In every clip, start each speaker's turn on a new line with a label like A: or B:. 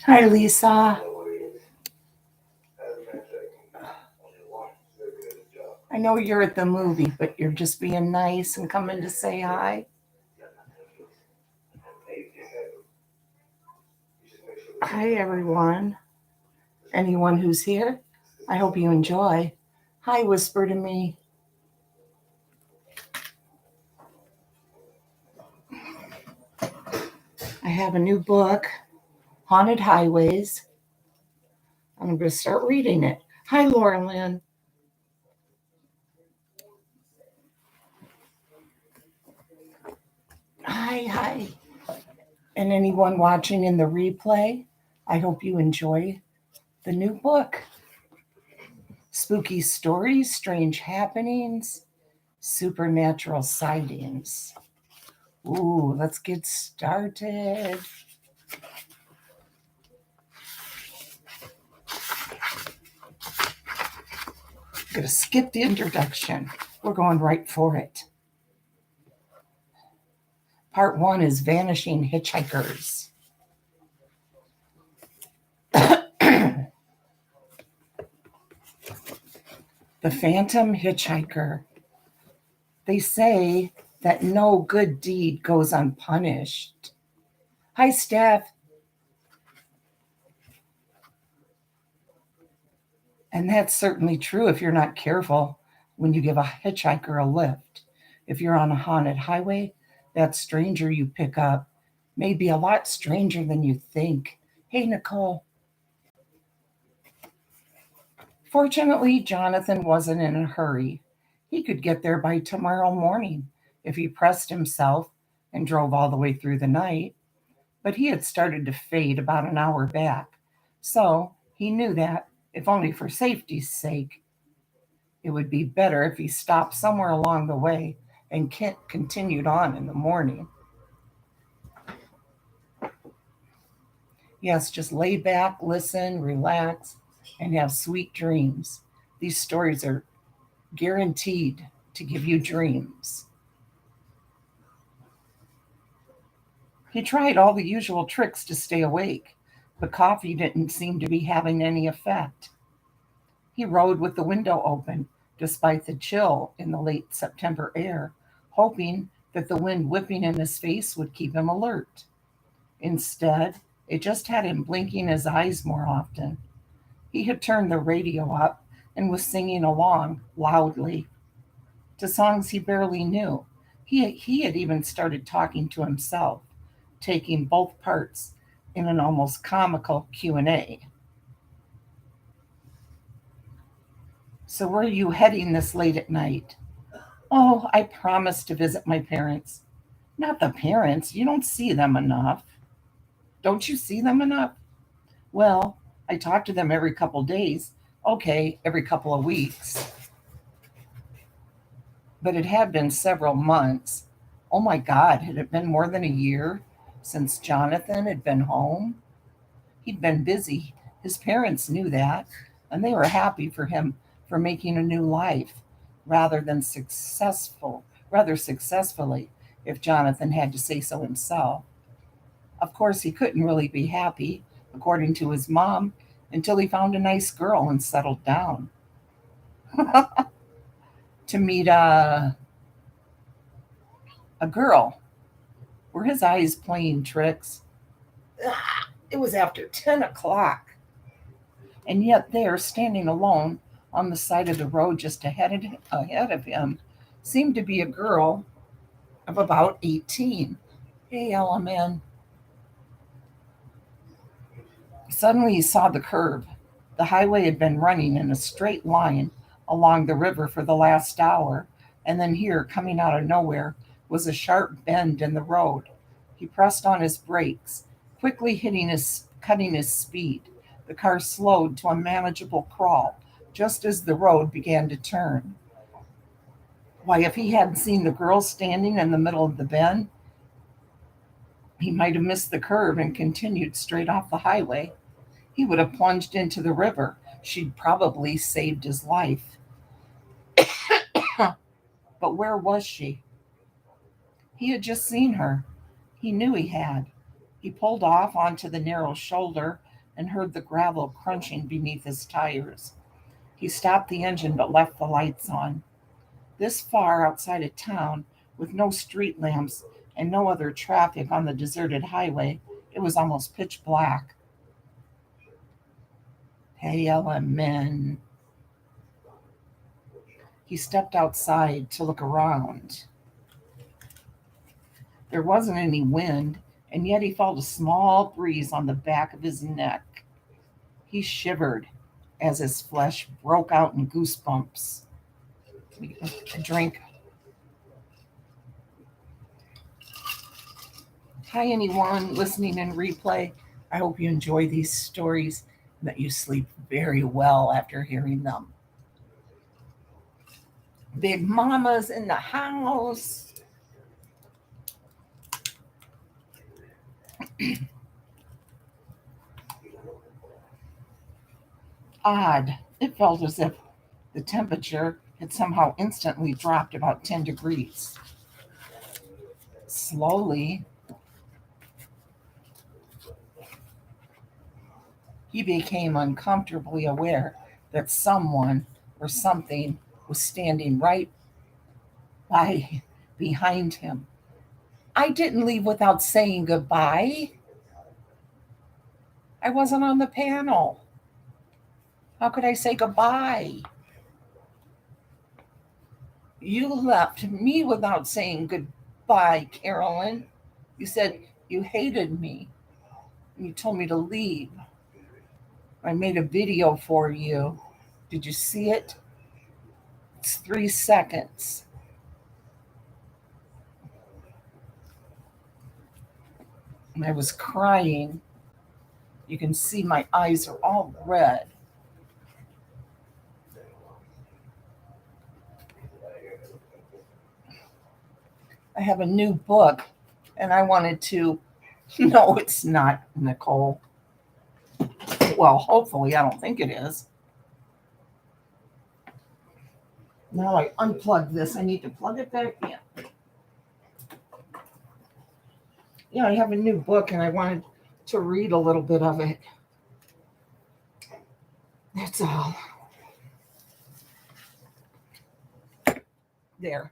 A: Hi, Lisa. I know you're at the movie, but you're just being nice and coming to say hi. Hi, everyone. Anyone who's here, I hope you enjoy. Hi, whisper to me. I have a new book, Haunted Highways. I'm going to start reading it. Hi, Laura Lynn. Hi. And anyone watching in the replay, I hope you enjoy the new book. Spooky stories, strange happenings, supernatural sightings. Ooh, let's get started. I'm going to skip the introduction. We're going right for it. Part 1 is Vanishing Hitchhikers. The Phantom Hitchhiker. They say that no good deed goes unpunished. Hi, Steph. And that's certainly true if you're not careful when you give a hitchhiker a lift. If you're on a haunted highway, that stranger you pick up may be a lot stranger than you think. Hey, Nicole. Fortunately, Jonathan wasn't in a hurry. He could get there by tomorrow morning if he pressed himself and drove all the way through the night. But he had started to fade about an hour back, so he knew that, if only for safety's sake, it would be better if he stopped somewhere along the way and continued on in the morning. Yes, just lay back, listen, relax, and have sweet dreams. These stories are guaranteed to give you dreams. He tried all the usual tricks to stay awake, but coffee didn't seem to be having any effect. He rode with the window open, despite the chill in the late September air, hoping that the wind whipping in his face would keep him alert. Instead, it just had him blinking his eyes more often. He had turned the radio up and was singing along loudly to songs he barely knew. He had even started talking to himself, taking both parts in an almost comical Q&A. So where are you heading this late at night? Oh, I promised to visit my parents. Not the parents. You don't see them enough. Don't you see them enough? Well, I talk to them every couple days. Okay, every couple of weeks. But it had been several months. Oh my God, had it been more than a year since Jonathan had been home? He'd been busy. His parents knew that, and they were happy for him for making a new life rather than rather successfully, if Jonathan had to say so himself. Of course, he couldn't really be happy, according to his mom, until he found a nice girl and settled down. To meet a girl. Were his eyes playing tricks? It was after 10 o'clock. And yet there, standing alone on the side of the road just ahead of him, seemed to be a girl of about 18. Hey, LMN. Suddenly he saw the curve. The highway had been running in a straight line along the river for the last hour, and then here, coming out of nowhere, was a sharp bend in the road. He pressed on his brakes, quickly cutting his speed. The car slowed to a manageable crawl just as the road began to turn. Why, if he hadn't seen the girl standing in the middle of the bend, he might have missed the curve and continued straight off the highway. He would have plunged into the river. She'd probably saved his life. But where was she? He had just seen her. He knew he had. He pulled off onto the narrow shoulder and heard the gravel crunching beneath his tires. He stopped the engine but left the lights on. This far outside of town, with no street lamps and no other traffic on the deserted highway, it was almost pitch black. Hey, Ellen. He stepped outside to look around. There wasn't any wind, and yet he felt a small breeze on the back of his neck. He shivered as his flesh broke out in goosebumps. A drink. Hi, anyone listening in replay. I hope you enjoy these stories and that you sleep very well after hearing them. Big Mama's in the house. Odd. It felt as if the temperature had somehow instantly dropped about 10 degrees. Slowly, he became uncomfortably aware that someone or something was standing right behind him. I didn't leave without saying goodbye. I wasn't on the panel. How could I say goodbye? You left me without saying goodbye, Carolyn. You said you hated me. You told me to leave. I made a video for you. Did you see it? It's 3 seconds. And I was crying. You can see my eyes are all red. I have a new book, and I wanted to. No, it's not, Nicole. Well, hopefully, I don't think it is. Now I unplug this. I need to plug it back in. Yeah, I have a new book, and I wanted to read a little bit of it. That's all. There.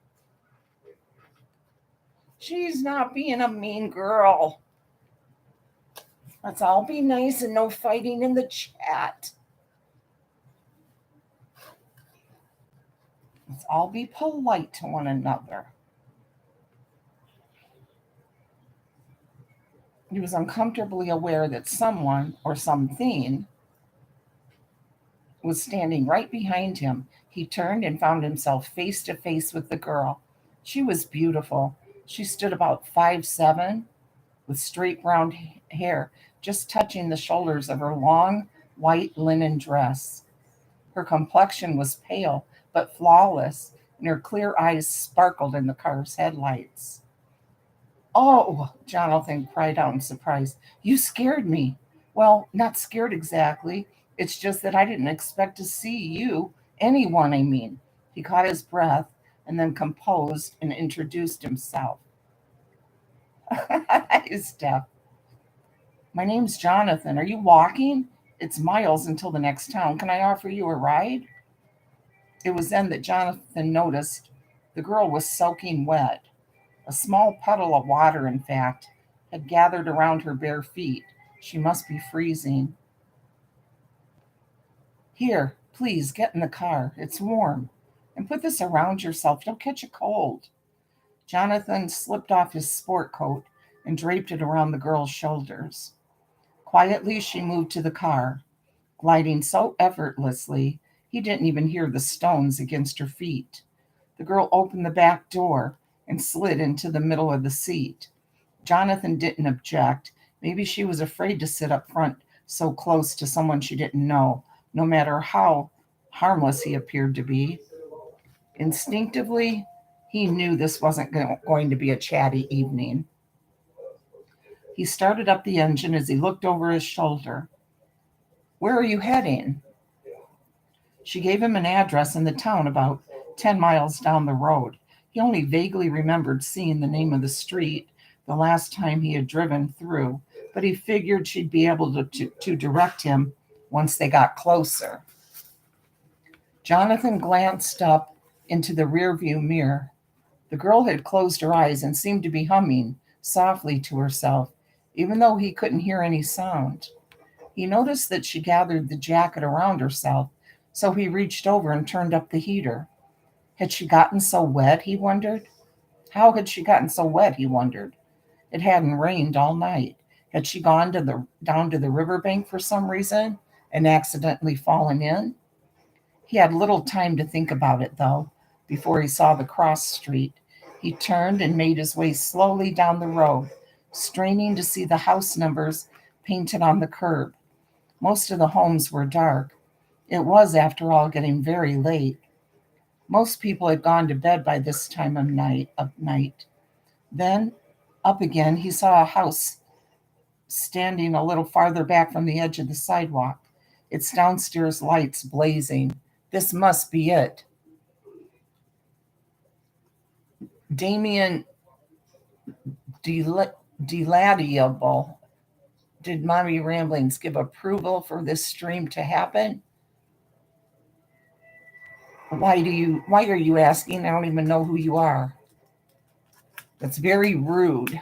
A: She's not being a mean girl. Let's all be nice and no fighting in the chat. Let's all be polite to one another. He was uncomfortably aware that someone or something was standing right behind him. He turned and found himself face to face with the girl. She was beautiful. She stood about 5'7", with straight brown hair just touching the shoulders of her long white linen dress. Her complexion was pale but flawless, and her clear eyes sparkled in the car's headlights. Oh, Jonathan cried out in surprise. You scared me. Well, not scared exactly. It's just that I didn't expect to see you, anyone, I mean. He caught his breath and then composed and introduced himself. His deaf. My name's Jonathan. Are you walking? It's miles until the next town. Can I offer you a ride? It was then that Jonathan noticed the girl was soaking wet. A small puddle of water, in fact, had gathered around her bare feet. She must be freezing. Here, please, get in the car. It's warm. And put this around yourself. You'll catch a cold. Jonathan slipped off his sport coat and draped it around the girl's shoulders. Quietly, she moved to the car, gliding so effortlessly he didn't even hear the stones against her feet. The girl opened the back door and slid into the middle of the seat. Jonathan didn't object. Maybe she was afraid to sit up front so close to someone she didn't know, no matter how harmless he appeared to be. Instinctively, he knew this wasn't going to be a chatty evening. He started up the engine as he looked over his shoulder. Where are you heading? She gave him an address in the town about 10 miles down the road. He only vaguely remembered seeing the name of the street the last time he had driven through, but he figured she'd be able to direct him once they got closer. Jonathan glanced up into the rearview mirror. The girl had closed her eyes and seemed to be humming softly to herself, even though he couldn't hear any sound. He noticed that she gathered the jacket around herself, so he reached over and turned up the heater. Had she gotten so wet, he wondered? How had she gotten so wet, he wondered? It hadn't rained all night. Had she gone down to the riverbank for some reason and accidentally fallen in? He had little time to think about it, though, before he saw the cross street. He turned and made his way slowly down the road, straining to see the house numbers painted on the curb. Most of the homes were dark. It was, after all, getting very late. Most people had gone to bed by this time of night. Then, up again, he saw a house standing a little farther back from the edge of the sidewalk, its downstairs lights blazing. This must be it. Damien Deladiable. Did Mommy Ramblings give approval for this stream to happen? Why are you asking? I don't even know who you are. That's very rude.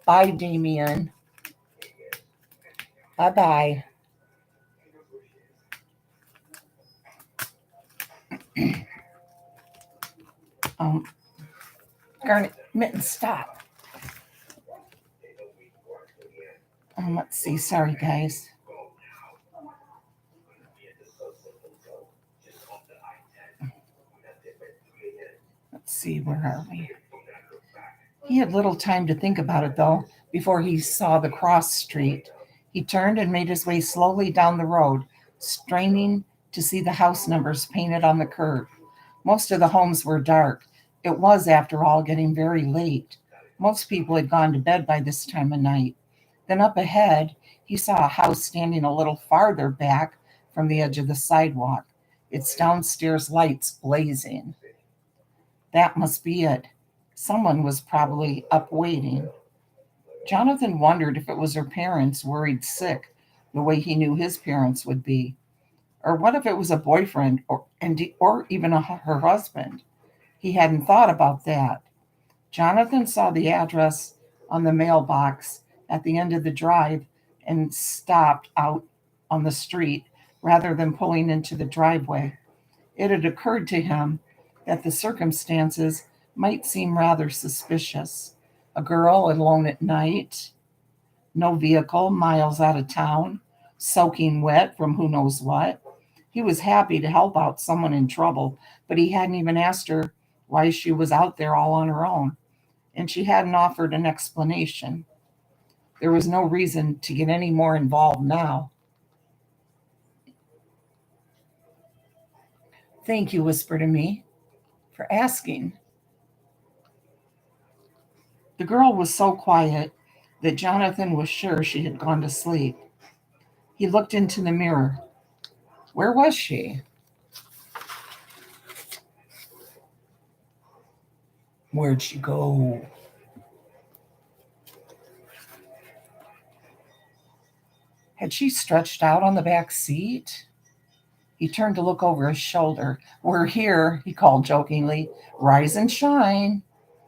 A: Bye, Damien. Bye-bye. Garnet, Mitten, stop. Let's see. Sorry, guys. Let's see. Where are we? He had little time to think about it, though, before he saw the cross street. He turned and made his way slowly down the road, straining to see the house numbers painted on the curb. Most of the homes were dark. It was, after all, getting very late. Most people had gone to bed by this time of night. Then up ahead, he saw a house standing a little farther back from the edge of the sidewalk, its downstairs lights blazing. That must be it. Someone was probably up waiting. Jonathan wondered if it was her parents worried sick, the way he knew his parents would be. Or what if it was a boyfriend or even her husband? He hadn't thought about that. Jonathan saw the address on the mailbox at the end of the drive and stopped out on the street rather than pulling into the driveway. It had occurred to him that the circumstances might seem rather suspicious. A girl alone at night, no vehicle, miles out of town, soaking wet from who knows what. He was happy to help out someone in trouble, but he hadn't even asked her why she was out there all on her own, and she hadn't offered an explanation. There was no reason to get any more involved now. Thank you, Whisper to Me, for asking. The girl was so quiet that Jonathan was sure she had gone to sleep. He looked into the mirror. Where was she? Where'd she go? Had she stretched out on the back seat? He turned to look over his shoulder. We're here, he called jokingly. Rise and shine.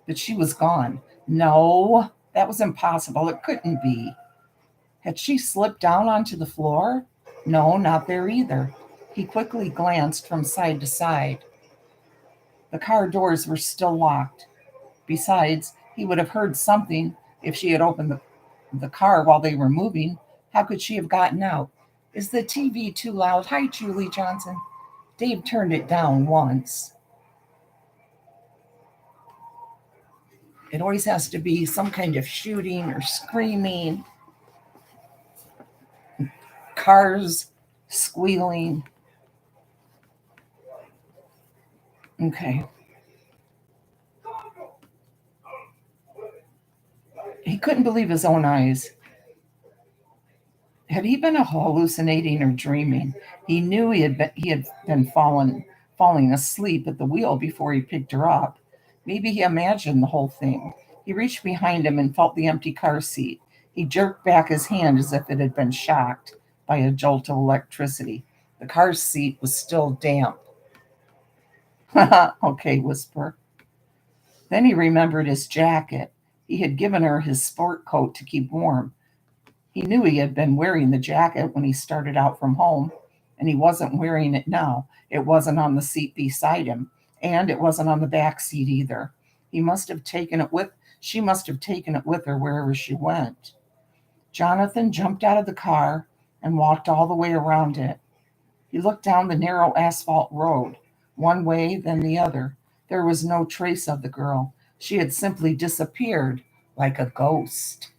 A: But she was gone. No, that was impossible. It couldn't be. Had she slipped down onto the floor? No, not there either. He quickly glanced from side to side. The car doors were still locked. Besides, he would have heard something if she had opened the car while they were moving. How could she have gotten out? Is the TV too loud? Hi, Julie Johnson. Dave turned it down once. It always has to be some kind of shooting or screaming, cars squealing. Okay. He couldn't believe his own eyes. Had he been hallucinating or dreaming? He knew he had been falling asleep at the wheel before he picked her up. Maybe he imagined the whole thing. He reached behind him and felt the empty car seat. He jerked back his hand as if it had been shocked by a jolt of electricity. The car seat was still damp. Okay, whisper. Then he remembered his jacket. He had given her his sport coat to keep warm. He knew he had been wearing the jacket when he started out from home, and he wasn't wearing it now. It wasn't on the seat beside him, and it wasn't on the back seat either. He must have taken it with She must have taken it with her wherever she went. Jonathan jumped out of the car and walked all the way around it. He looked down the narrow asphalt road, one way, then the other. There was no trace of the girl. She had simply disappeared like a ghost.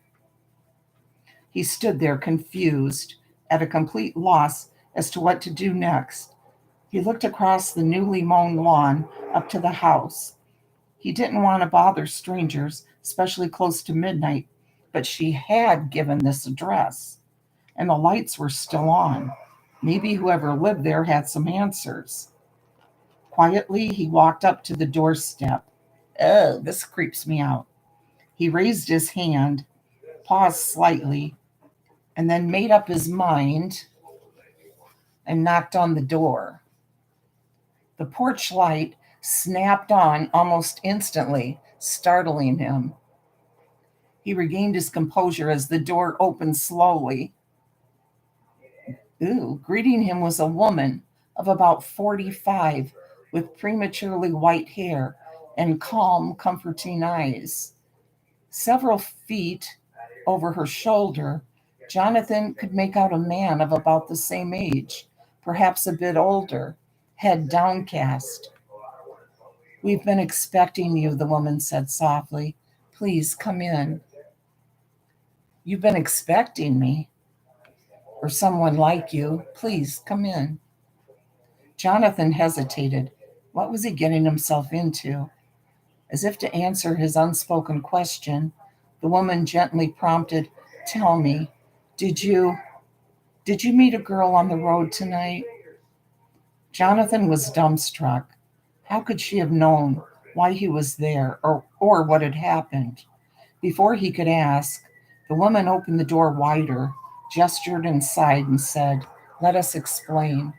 A: He stood there confused, at a complete loss as to what to do next. He looked across the newly mown lawn up to the house. He didn't want to bother strangers, especially close to midnight, but she had given this address, and the lights were still on. Maybe whoever lived there had some answers. Quietly, he walked up to the doorstep. Oh, this creeps me out. He raised his hand, paused slightly, and then made up his mind and knocked on the door. The porch light snapped on almost instantly, startling him. He regained his composure as the door opened slowly. Greeting him was a woman of about 45 with prematurely white hair and calm, comforting eyes. Several feet over her shoulder, Jonathan could make out a man of about the same age, perhaps a bit older, head downcast. We've been expecting you, the woman said softly. Please come in. You've been expecting me? Or someone like you? Please come in. Jonathan hesitated. What was he getting himself into? As if to answer his unspoken question, the woman gently prompted, Tell me, did you meet a girl on the road tonight? Jonathan was dumbstruck. How could she have known why he was there or what had happened? Before he could ask, the woman opened the door wider, gestured inside, and said, Let us explain.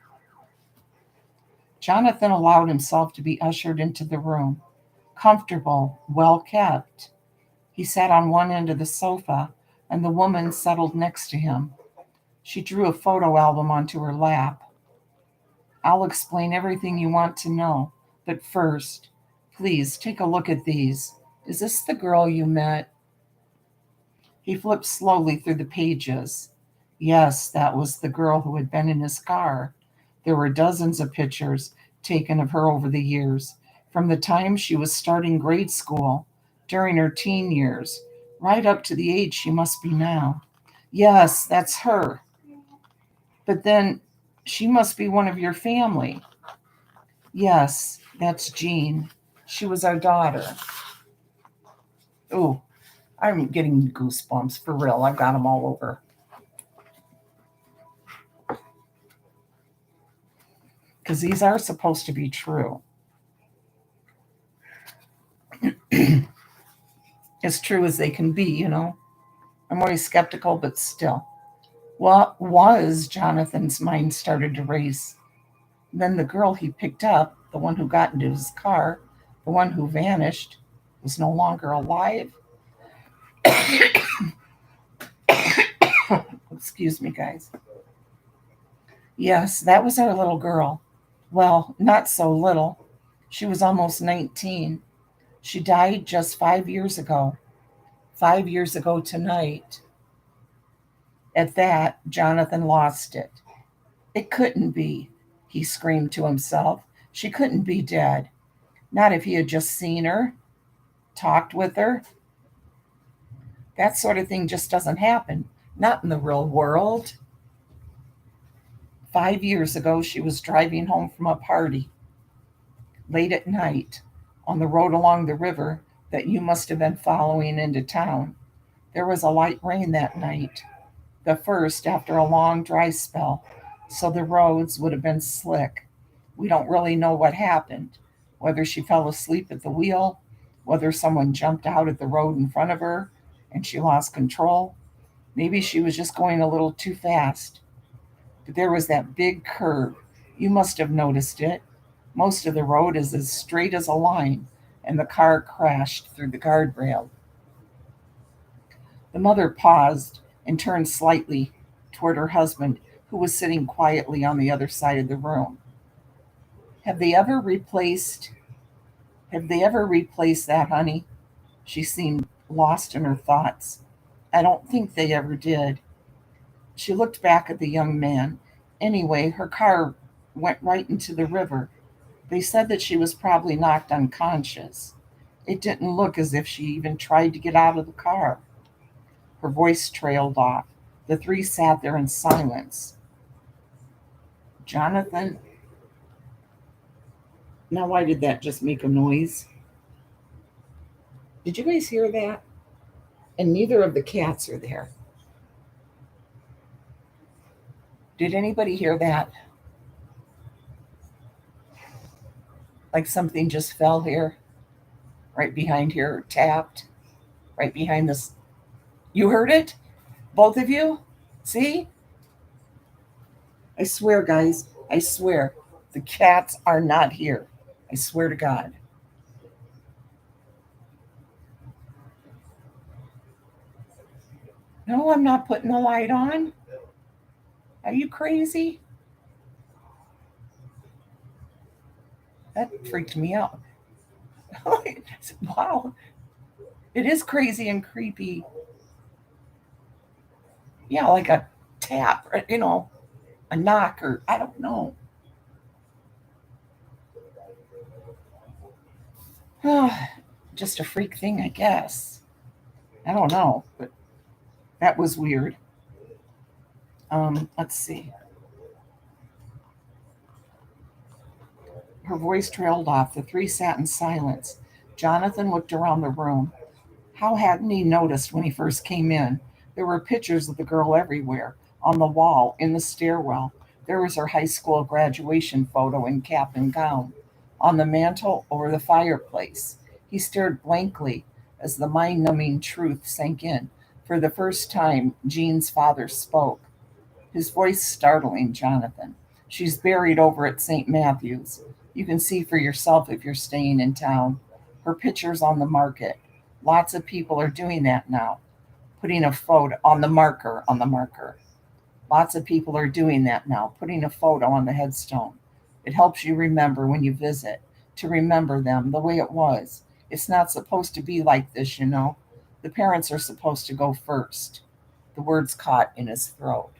A: Jonathan allowed himself to be ushered into the room. Comfortable, well kept. He sat on one end of the sofa, and the woman settled next to him. She drew a photo album onto her lap. I'll explain everything you want to know, but first, please take a look at these. Is this the girl you met? He flipped slowly through the pages. Yes, that was the girl who had been in his car. There were dozens of pictures taken of her over the years, from the time she was starting grade school, during her teen years, right up to the age she must be now. Yes, that's her. But then she must be one of your family. Yes, that's Jean. She was our daughter. Oh, I'm getting goosebumps for real. I've got them all over. Because these are supposed to be true. As true as they can be, you know. I'm always skeptical, but still. What was Jonathan's mind started to race? Then the girl he picked up, the one who got into his car, the one who vanished, was no longer alive. Excuse me, guys. Yes, that was our little girl. Well, not so little. She was almost 19. She died just 5 years ago. 5 years ago tonight. At that, Jonathan lost it. It couldn't be, he screamed to himself. She couldn't be dead. Not if he had just seen her, talked with her. That sort of thing just doesn't happen. Not in the real world. 5 years ago, she was driving home from a party late at night on the road along the river that you must have been following into town. There was a light rain that night, the first after a long dry spell, so the roads would have been slick. We don't really know what happened, whether she fell asleep at the wheel, whether someone jumped out at the road in front of her and she lost control. Maybe she was just going a little too fast. But there was that big curve. You must have noticed it. Most of the road is as straight as a line, and the car crashed through the guardrail. The mother paused and turned slightly toward her husband, who was sitting quietly on the other side of the room. Have they ever replaced have they ever replaced that, honey? She seemed lost in her thoughts. I don't think they ever did. She looked back at the young man. Anyway, her car went right into the river. They said that she was probably knocked unconscious. It didn't look as if she even tried to get out of the car. Her voice trailed off. The three sat there in silence. Jonathan, now why did that just make a noise? Did you guys hear that? And neither of the cats are there. Did anybody hear that? Like something just fell here, right behind here, tapped, right behind this. You heard it? Both of you? See? I swear, guys, I swear, the cats are not here. I swear to God. No, I'm not putting the light on. Are you crazy? That freaked me out. Wow, it is crazy and creepy. Yeah, like a tap, a knock, or I don't know. Just a freak thing, I guess. I don't know, but that was weird. Let's see. Her voice trailed off. The three sat in silence. Jonathan looked around the room. How hadn't he noticed when he first came in? There were pictures of the girl everywhere, on the wall, in the stairwell. There was her high school graduation photo in cap and gown, on the mantel over the fireplace. He stared blankly as the mind numbing truth sank in. For the first time, Jean's father spoke, his voice startling Jonathan. She's buried over at St. Matthew's. You can see for yourself if you're staying in town. Her picture's on the market. Lots of people are doing that now, putting a photo on the marker. Lots of people are doing that now, putting a photo on the headstone. It helps you remember when you visit, to remember them the way it was. It's not supposed to be like this. The parents are supposed to go first. The words caught in his throat.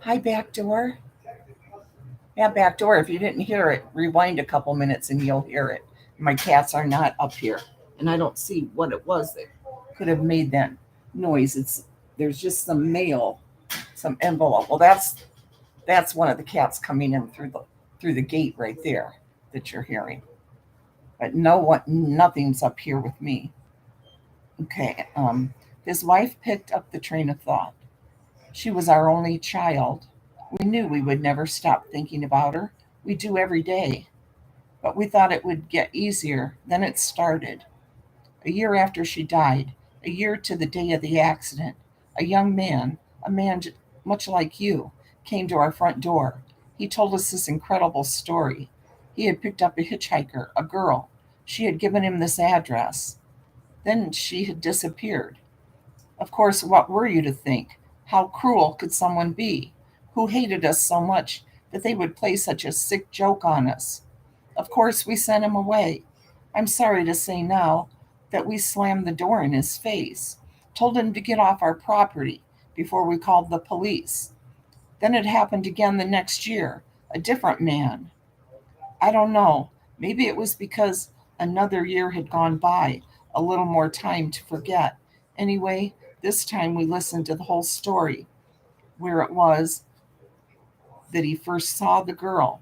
A: Hi, back door. Yeah, back door. If you didn't hear it, rewind a couple minutes and you'll hear it. My cats are not up here, and I don't see what it was that could have made that noise. There's just some mail, some envelope. Well, that's one of the cats coming in through the gate right there that you're hearing. But nothing's up here with me. Okay. His wife picked up the train of thought. She was our only child. We knew we would never stop thinking about her. We do every day. But we thought it would get easier. Then it started. A year after she died, a year to the day of the accident, a young man, much like you, came to our front door. He told us this incredible story. He had picked up a hitchhiker, a girl. She had given him this address. Then she had disappeared. Of course, what were you to think? How cruel could someone be? Who hated us so much that they would play such a sick joke on us? Of course, we sent him away. I'm sorry to say now that we slammed the door in his face, told him to get off our property before we called the police. Then it happened again the next year, a different man. I don't know. Maybe it was because another year had gone by, a little more time to forget. Anyway, this time we listened to the whole story, where it was that he first saw the girl,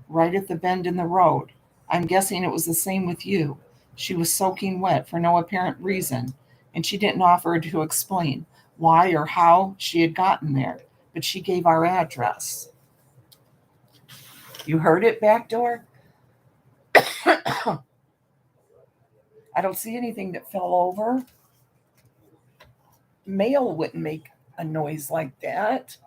A: right at the bend in the road. I'm guessing it was the same with you. She was soaking wet for no apparent reason, and she didn't offer to explain why or how she had gotten there, but she gave our address. You heard it, back door? I don't see anything that fell over. Male wouldn't make a noise like that.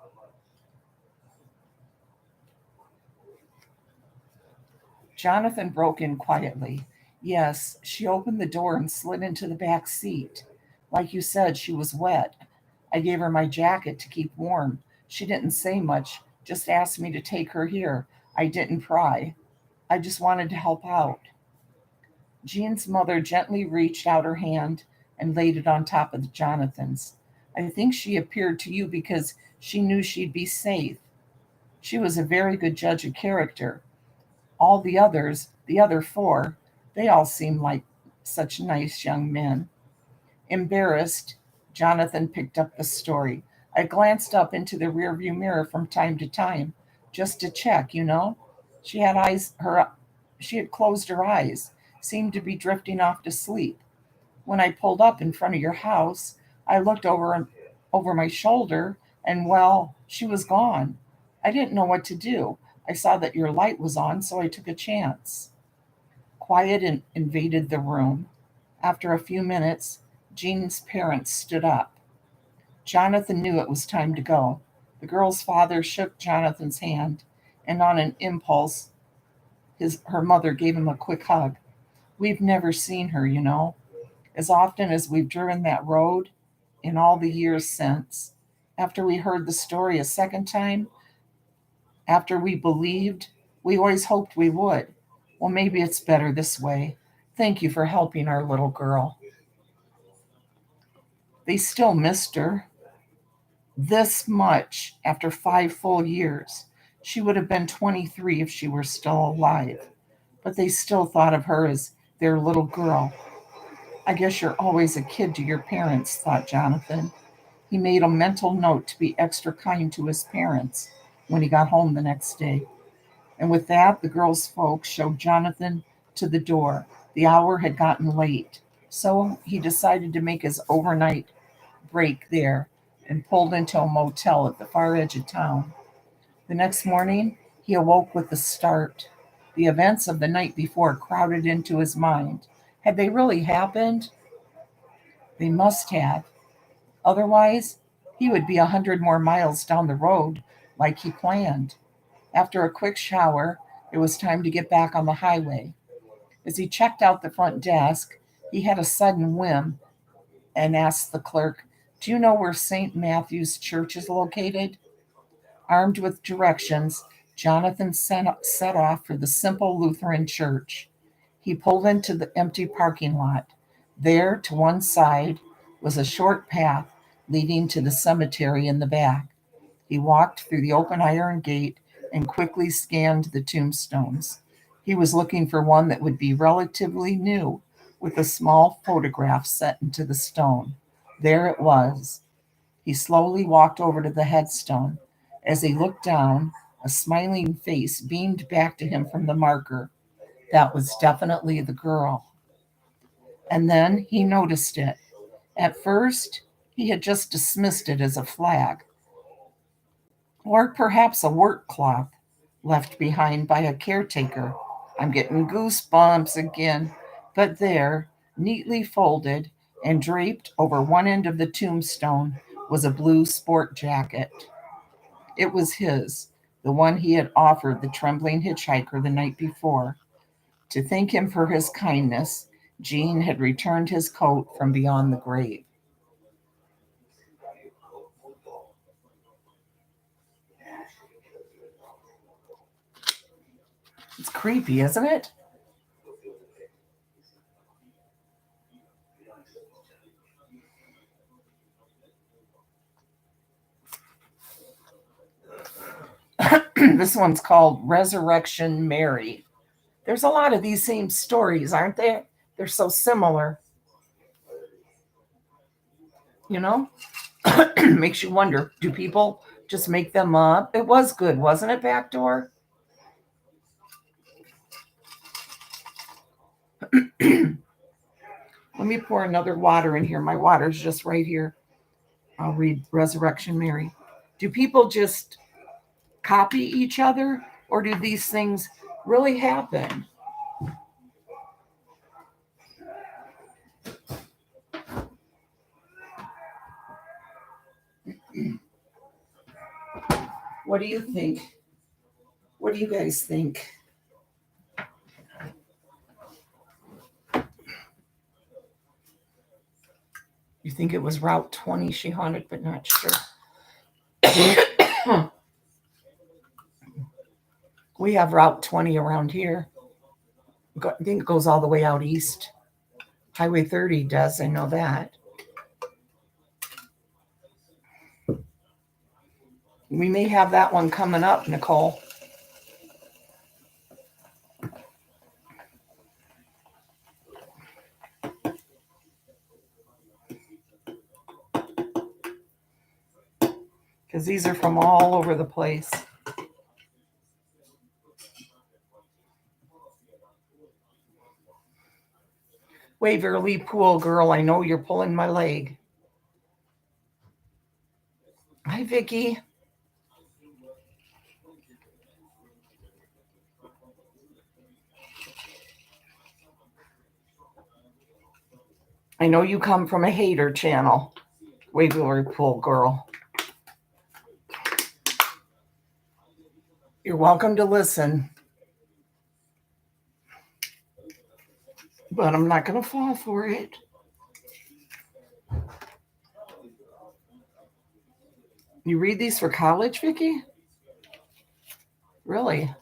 A: Jonathan broke in quietly. Yes, she opened the door and slid into the back seat. Like you said, she was wet. I gave her my jacket to keep warm. She didn't say much, just asked me to take her here. I didn't pry. I just wanted to help out. Jean's mother gently reached out her hand and laid it on top of Jonathan's. I think she appeared to you because she knew she'd be safe. She was a very good judge of character. All the others, the other four, they all seemed like such nice young men. Embarrassed, Jonathan picked up the story. I glanced up into the rearview mirror from time to time, just to check, you know. She had eyes her she had closed her eyes, seemed to be drifting off to sleep. When I pulled up in front of your house, I looked over my shoulder and well, she was gone. I didn't know what to do. I saw that your light was on, so I took a chance. Quiet invaded the room. After a few minutes, Jean's parents stood up. Jonathan knew it was time to go. The girl's father shook Jonathan's hand, and on an impulse, her mother gave him a quick hug. We've never seen her, you know. As often as we've driven that road in all the years since. After we heard the story a second time, after we believed, we always hoped we would. Well, maybe it's better this way. Thank you for helping our little girl. They still missed her. This much after 5 full years. She would have been 23 if she were still alive. But they still thought of her as their little girl. I guess you're always a kid to your parents, thought Jonathan. He made a mental note to be extra kind to his parents when he got home the next day. And with that, the girl's folks showed Jonathan to the door. The hour had gotten late, so he decided to make his overnight break there and pulled into a motel at the far edge of town. The next morning, he awoke with a start. The events of the night before crowded into his mind. Had they really happened? They must have. Otherwise, he would be 100 more miles down the road like he planned. After a quick shower, it was time to get back on the highway. As he checked out the front desk, he had a sudden whim and asked the clerk, Do you know where St. Matthew's Church is located? Armed with directions, Jonathan set off for the simple Lutheran church. He pulled into the empty parking lot. There, to one side, was a short path leading to the cemetery in the back. He walked through the open iron gate and quickly scanned the tombstones. He was looking for one that would be relatively new, with a small photograph set into the stone. There it was. He slowly walked over to the headstone. As he looked down, a smiling face beamed back to him from the marker. That was definitely the girl. And then he noticed it. At first, he had just dismissed it as a flag, or perhaps a work cloth left behind by a caretaker. I'm getting goosebumps again. But there, neatly folded and draped over one end of the tombstone, was a blue sport jacket. It was his, the one he had offered the trembling hitchhiker the night before. To thank him for his kindness, Jean had returned his coat from beyond the grave. It's creepy, isn't it? This one's called Resurrection Mary. There's a lot of these same stories, aren't there? They're so similar, you know? Makes you wonder, do people just make them up? It was good, wasn't it, Backdoor? Let me pour another water in here. My water's just right here. I'll read Resurrection Mary. Do people just copy each other, or do these things really happen? What do you think? What do you guys think? You think it was Route 20 she haunted, but not sure. We have Route 20 around here. I think it goes all the way out east. Highway 30 does, I know that. We may have that one coming up, Nicole. Because these are from all over the place. Waverly Pool Girl, I know you're pulling my leg. Hi, Vicky. I know you come from a hater channel, Waverly Pool Girl. You're welcome to listen. But I'm not going to fall for it. You read these for college, Vicky? Really?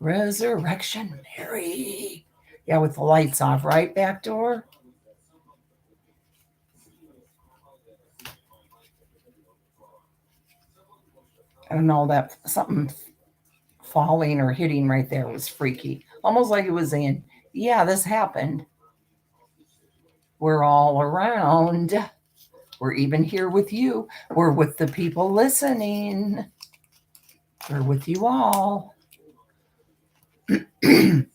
A: Resurrection Mary. Yeah, with the lights off, right? Back door? I don't know, that something falling or hitting right there was freaky. Almost like it was saying, yeah, this happened. We're all around. We're even here with you. We're with the people listening. We're with you all.
B: Your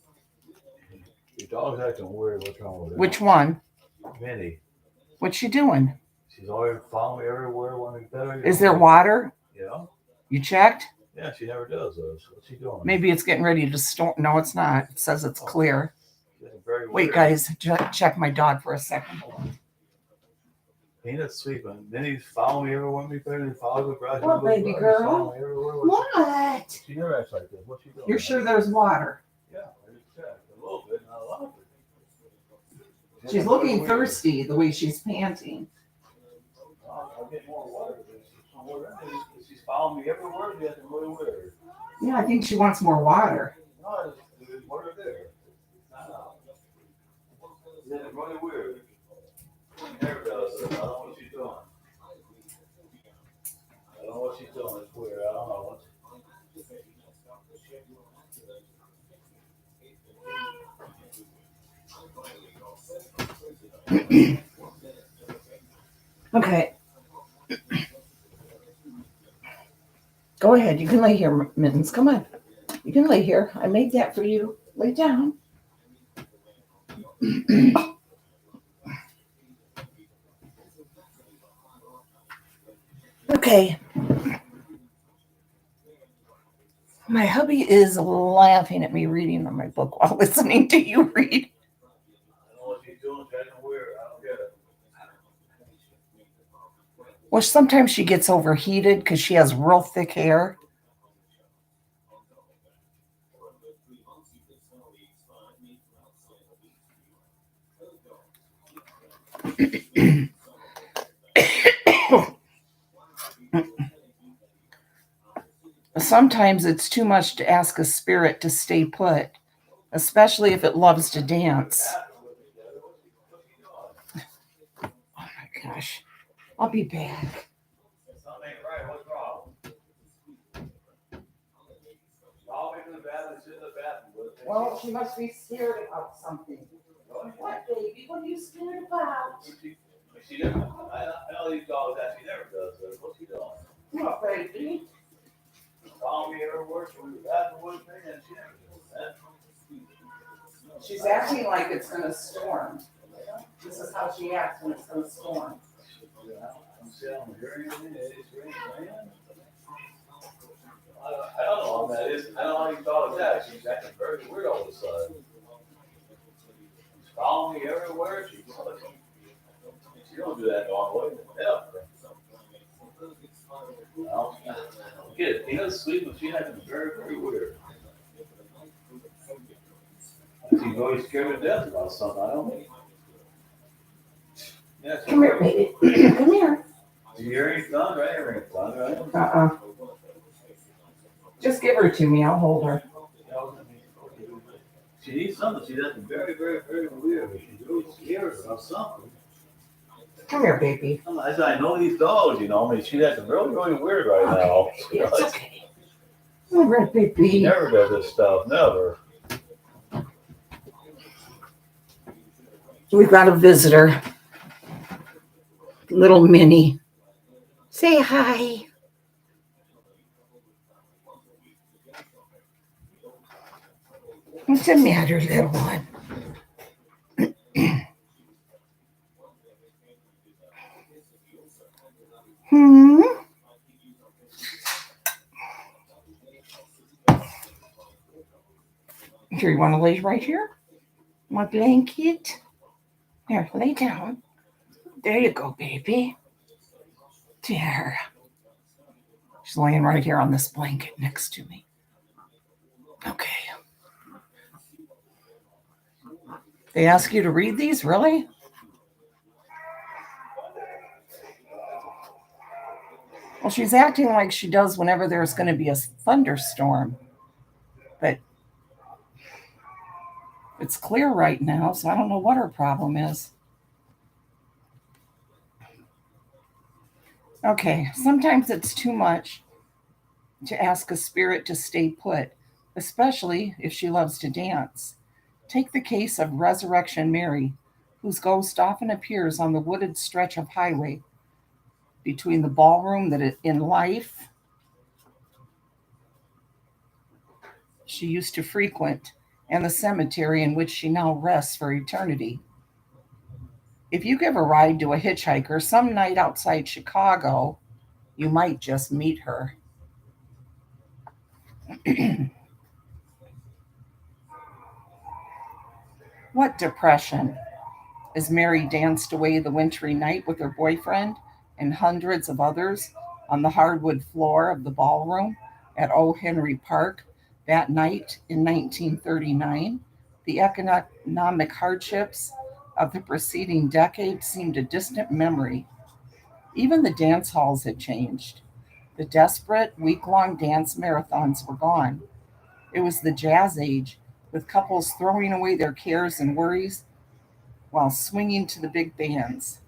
B: dog's acting weird. What's wrong with her?
A: Which one?
B: Minnie.
A: What's she doing?
B: She's always following me everywhere. Wanting to pet her.
A: Is there water?
B: Yeah.
A: You checked?
B: Yeah, she never does those. What's she doing?
A: Maybe it's getting ready to storm. No, it's not. It says it's clear.
B: Very
A: Wait,
B: weird.
A: guys, check my dog for a second. Hold on.
B: Peanut's sleeping. Minnie's following me everywhere. Me pet her. Follows the brush.
A: What, baby girl? What?
B: She never acts like this. What's she doing?
A: You're sure there's water?
B: Yeah, I just checked. A little bit, not a lot.
A: She's looking thirsty the way she's panting.
B: I'll get more water. She's following me everywhere. She has to really weird.
A: Yeah, I think she wants more water.
B: No, there's water there. It's really weird. She never does. I don't know what she's doing. I don't know what she's doing. It's weird. I don't know.
A: Okay. Go ahead. You can lay here, Mittens. Come on. You can lay here. I made that for you. Lay down. Okay. My hubby is laughing at me reading my book while listening to you read.
B: I don't know what she's doing. She's acting weird. I don't get it.
A: Well, sometimes she gets overheated because she has real thick hair. Sometimes it's too much to ask a spirit to stay put, especially if it loves to dance. Oh my gosh. I'll be back.
B: Something ain't right. What's wrong? I'll be in the bathroom. Sit in the bathroom.
A: Well, she must be scared about something. What, baby? What are you scared about?
B: She never. I know these dogs that she never does. What's she doing?
A: What, baby?
B: Follow me everywhere. She was bathroom with me, and she never does that.
A: She's acting like it's going to storm. This is how she acts when it's going to storm.
B: I'm sitting on the hearing unit. It's raining, man. I don't know what that is. I don't know how these dogs act. She's acting very weird all of a sudden. She's following me everywhere. She don't do acting very, very weird. She's always scared to death about something. I don't. Yeah,
A: Come here, baby. Come here.
B: The earring's done, right? Earring's done, right?
A: Just give her to me. I'll hold her.
B: She needs something. She's acting very, very, very weird. She's really scared about something.
A: Come here, baby.
B: As I know these dogs, I mean, she's acting really, really weird right now.
A: It's okay. All right, baby.
B: She never does this stuff, never.
A: We've got a visitor. Little Minnie. Say hi. What's the matter, little one? Here, you want to lay right here? My blanket? Here, lay down. There you go, baby. There. She's laying right here on this blanket next to me. Okay. They ask you to read these, really? Well, she's acting like she does whenever there's going to be a thunderstorm. But it's clear right now, so I don't know what her problem is. Okay, sometimes it's too much to ask a spirit to stay put, especially if she loves to dance. Take the case of Resurrection Mary, whose ghost often appears on the wooded stretch of highway between the ballroom that in life she used to frequent and the cemetery in which she now rests for eternity. If you give a ride to a hitchhiker some night outside Chicago, you might just meet her. What depression? As Mary danced away the wintry night with her boyfriend and hundreds of others on the hardwood floor of the ballroom at O. Henry Park that night in 1939, the economic hardships of the preceding decade seemed a distant memory. Even the dance halls had changed. The desperate, week-long dance marathons were gone. It was the jazz age, with couples throwing away their cares and worries while swinging to the big bands.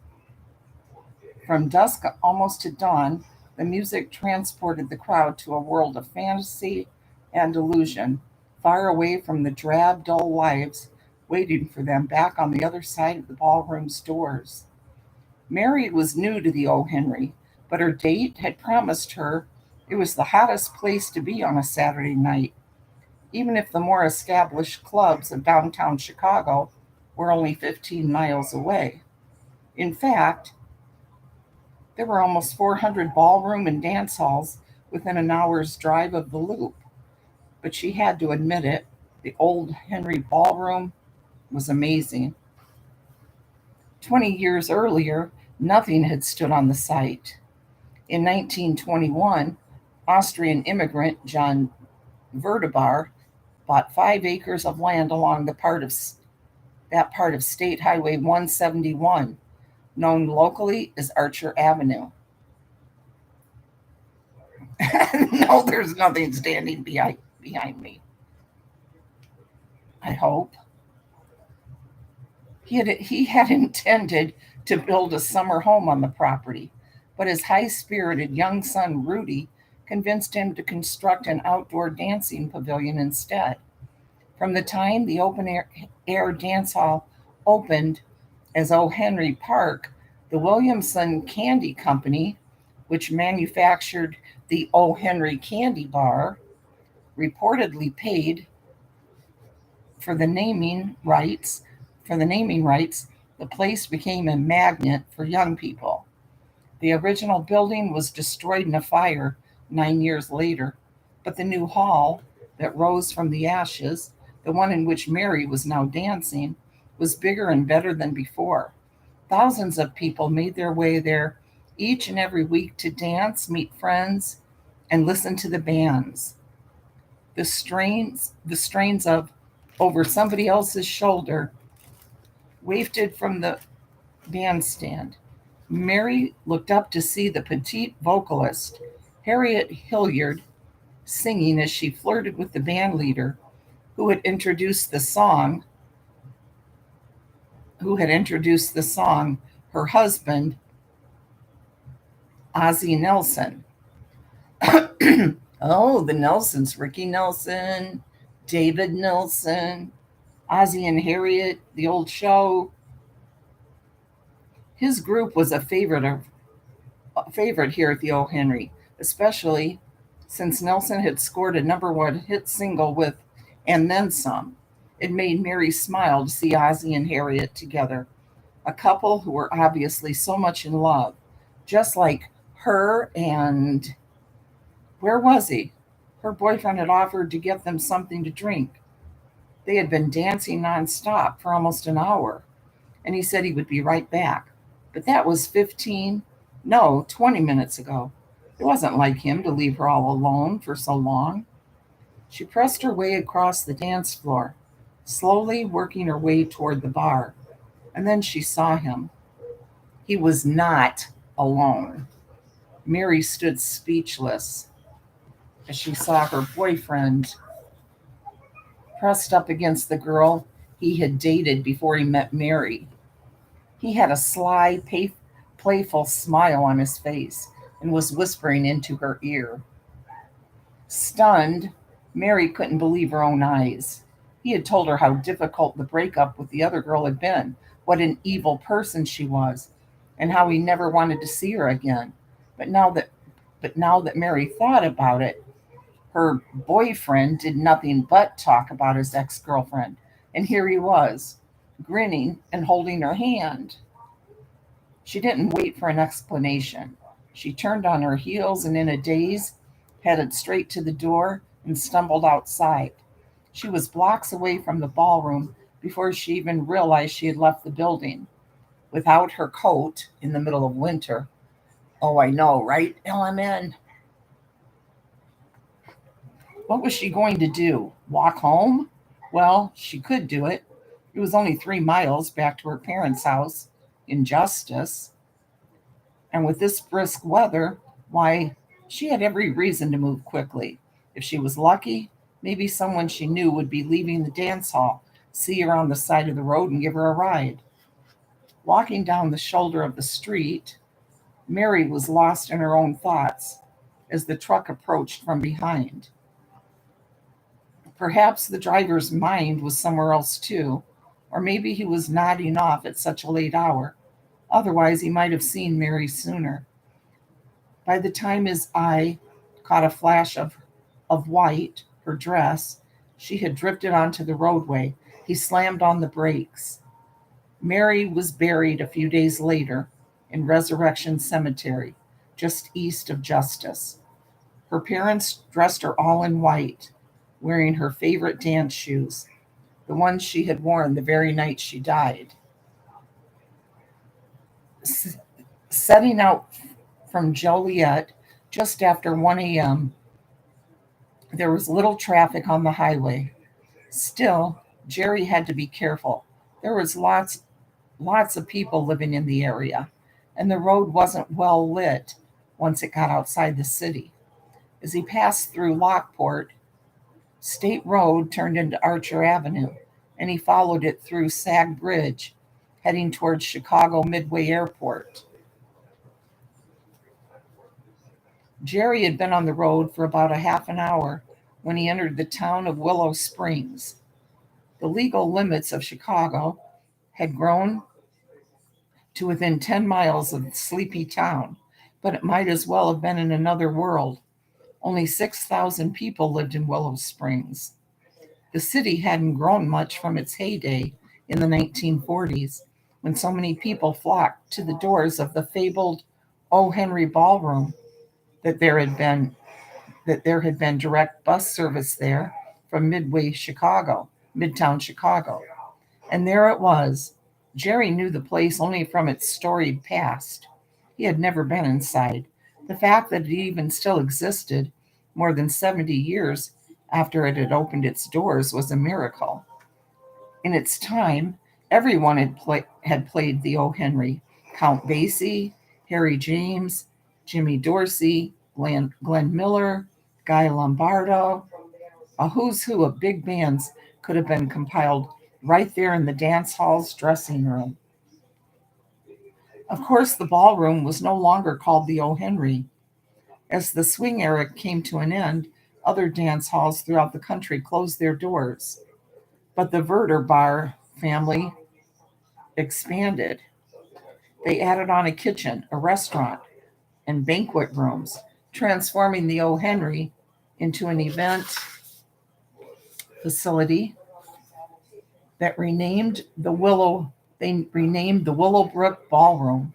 A: From dusk almost to dawn, the music transported the crowd to a world of fantasy and illusion, far away from the drab, dull lives waiting for them back on the other side of the ballroom's doors. Mary was new to the O. Henry, but her date had promised her it was the hottest place to be on a Saturday night, even if the more established clubs of downtown Chicago were only 15 miles away. In fact, there were almost 400 ballroom and dance halls within an hour's drive of the loop. But she had to admit it, the old Henry Ballroom was amazing. 20 years earlier, nothing had stood on the site. In 1921, Austrian immigrant John Verdebar bought 5 acres of land along that part of State Highway 171, known locally as Archer Avenue. No, there's nothing standing behind me. I hope. He had intended to build a summer home on the property, but his high spirited young son, Rudy, convinced him to construct an outdoor dancing pavilion instead. From the time the open air dance hall opened as O. Henry Park, the Williamson Candy Company, which manufactured the O. Henry Candy Bar, reportedly paid for the naming rights. The place became a magnet for young people. The original building was destroyed in a fire 9 years later, but the new hall that rose from the ashes, the one in which Mary was now dancing, was bigger and better than before. Thousands of people made their way there each and every week to dance, meet friends, and listen to the bands. The strains of Over Somebody Else's Shoulder wafted from the bandstand. Mary looked up to see the petite vocalist, Harriet Hilliard, singing as she flirted with the band leader who had introduced the song, her husband, Ozzie Nelson. Oh, the Nelsons, Ricky Nelson, David Nelson, Ozzie and Harriet, the old show. His group was a favorite here at the O. Henry, especially since Nelson had scored a #1 hit single with And Then Some. It made Mary smile to see Ozzie and Harriet together, a couple who were obviously so much in love, just like her and where was he? Her boyfriend had offered to get them something to drink. They had been dancing nonstop for almost an hour, and he said he would be right back. But that was 15, no, 20 minutes ago. It wasn't like him to leave her all alone for so long. She pressed her way across the dance floor, slowly working her way toward the bar, and then she saw him. He was not alone. Mary stood speechless as she saw her boyfriend pressed up against the girl he had dated before he met Mary. He had a sly, playful smile on his face and was whispering into her ear. Stunned, Mary couldn't believe her own eyes. He had told her how difficult the breakup with the other girl had been, what an evil person she was, and how he never wanted to see her again. But now that Mary thought about it, her boyfriend did nothing but talk about his ex-girlfriend, and here he was, grinning and holding her hand. She didn't wait for an explanation. She turned on her heels and, in a daze, headed straight to the door and stumbled outside. She was blocks away from the ballroom before she even realized she had left the building. Without her coat in the middle of winter. Oh, I know, right, LMN? What was she going to do? Walk home? Well, she could do it. It was only 3 miles back to her parents' house in Justice. And with this brisk weather, why, she had every reason to move quickly. If she was lucky, maybe someone she knew would be leaving the dance hall, see her on the side of the road, and give her a ride. Walking down the shoulder of the street, Mary was lost in her own thoughts as the truck approached from behind. Perhaps the driver's mind was somewhere else too, or maybe he was nodding off at such a late hour. Otherwise, he might have seen Mary sooner. By the time his eye caught a flash of white, her dress, she had drifted onto the roadway. He slammed on the brakes. Mary was buried a few days later in Resurrection Cemetery, just east of Justice. Her parents dressed her all in white, wearing her favorite dance shoes, the ones she had worn the very night she died. Setting out from Joliet just after 1 a.m., there was little traffic on the highway. Still, Jerry had to be careful. There was lots of people living in the area, and the road wasn't well lit once it got outside the city. As he passed through Lockport, State Road turned into Archer Avenue, and he followed it through Sag Bridge, heading towards Chicago Midway Airport. Jerry had been on the road for about a half an hour when he entered the town of Willow Springs. The legal limits of Chicago had grown to within 10 miles of the sleepy town, but it might as well have been in another world. Only 6,000 people lived in Willow Springs. The city hadn't grown much from its heyday in the 1940s, when so many people flocked to the doors of the fabled O. Henry Ballroom that there had been direct bus service there from Midtown Chicago. And there it was. Jerry knew the place only from its storied past. He had never been inside. The fact that it even still existed more than 70 years after it had opened its doors was a miracle. In its time, everyone had played the O. Henry. Count Basie, Harry James, Jimmy Dorsey, Glenn Miller, Guy Lombardo. A who's who of big bands could have been compiled right there in the dance hall's dressing room. Of course, the ballroom was no longer called the O. Henry. As the swing era came to an end, other dance halls throughout the country closed their doors. But the Verter Bar family expanded. They added on a kitchen, a restaurant, and banquet rooms, transforming the O. Henry into an event facility that they renamed the Willowbrook Ballroom.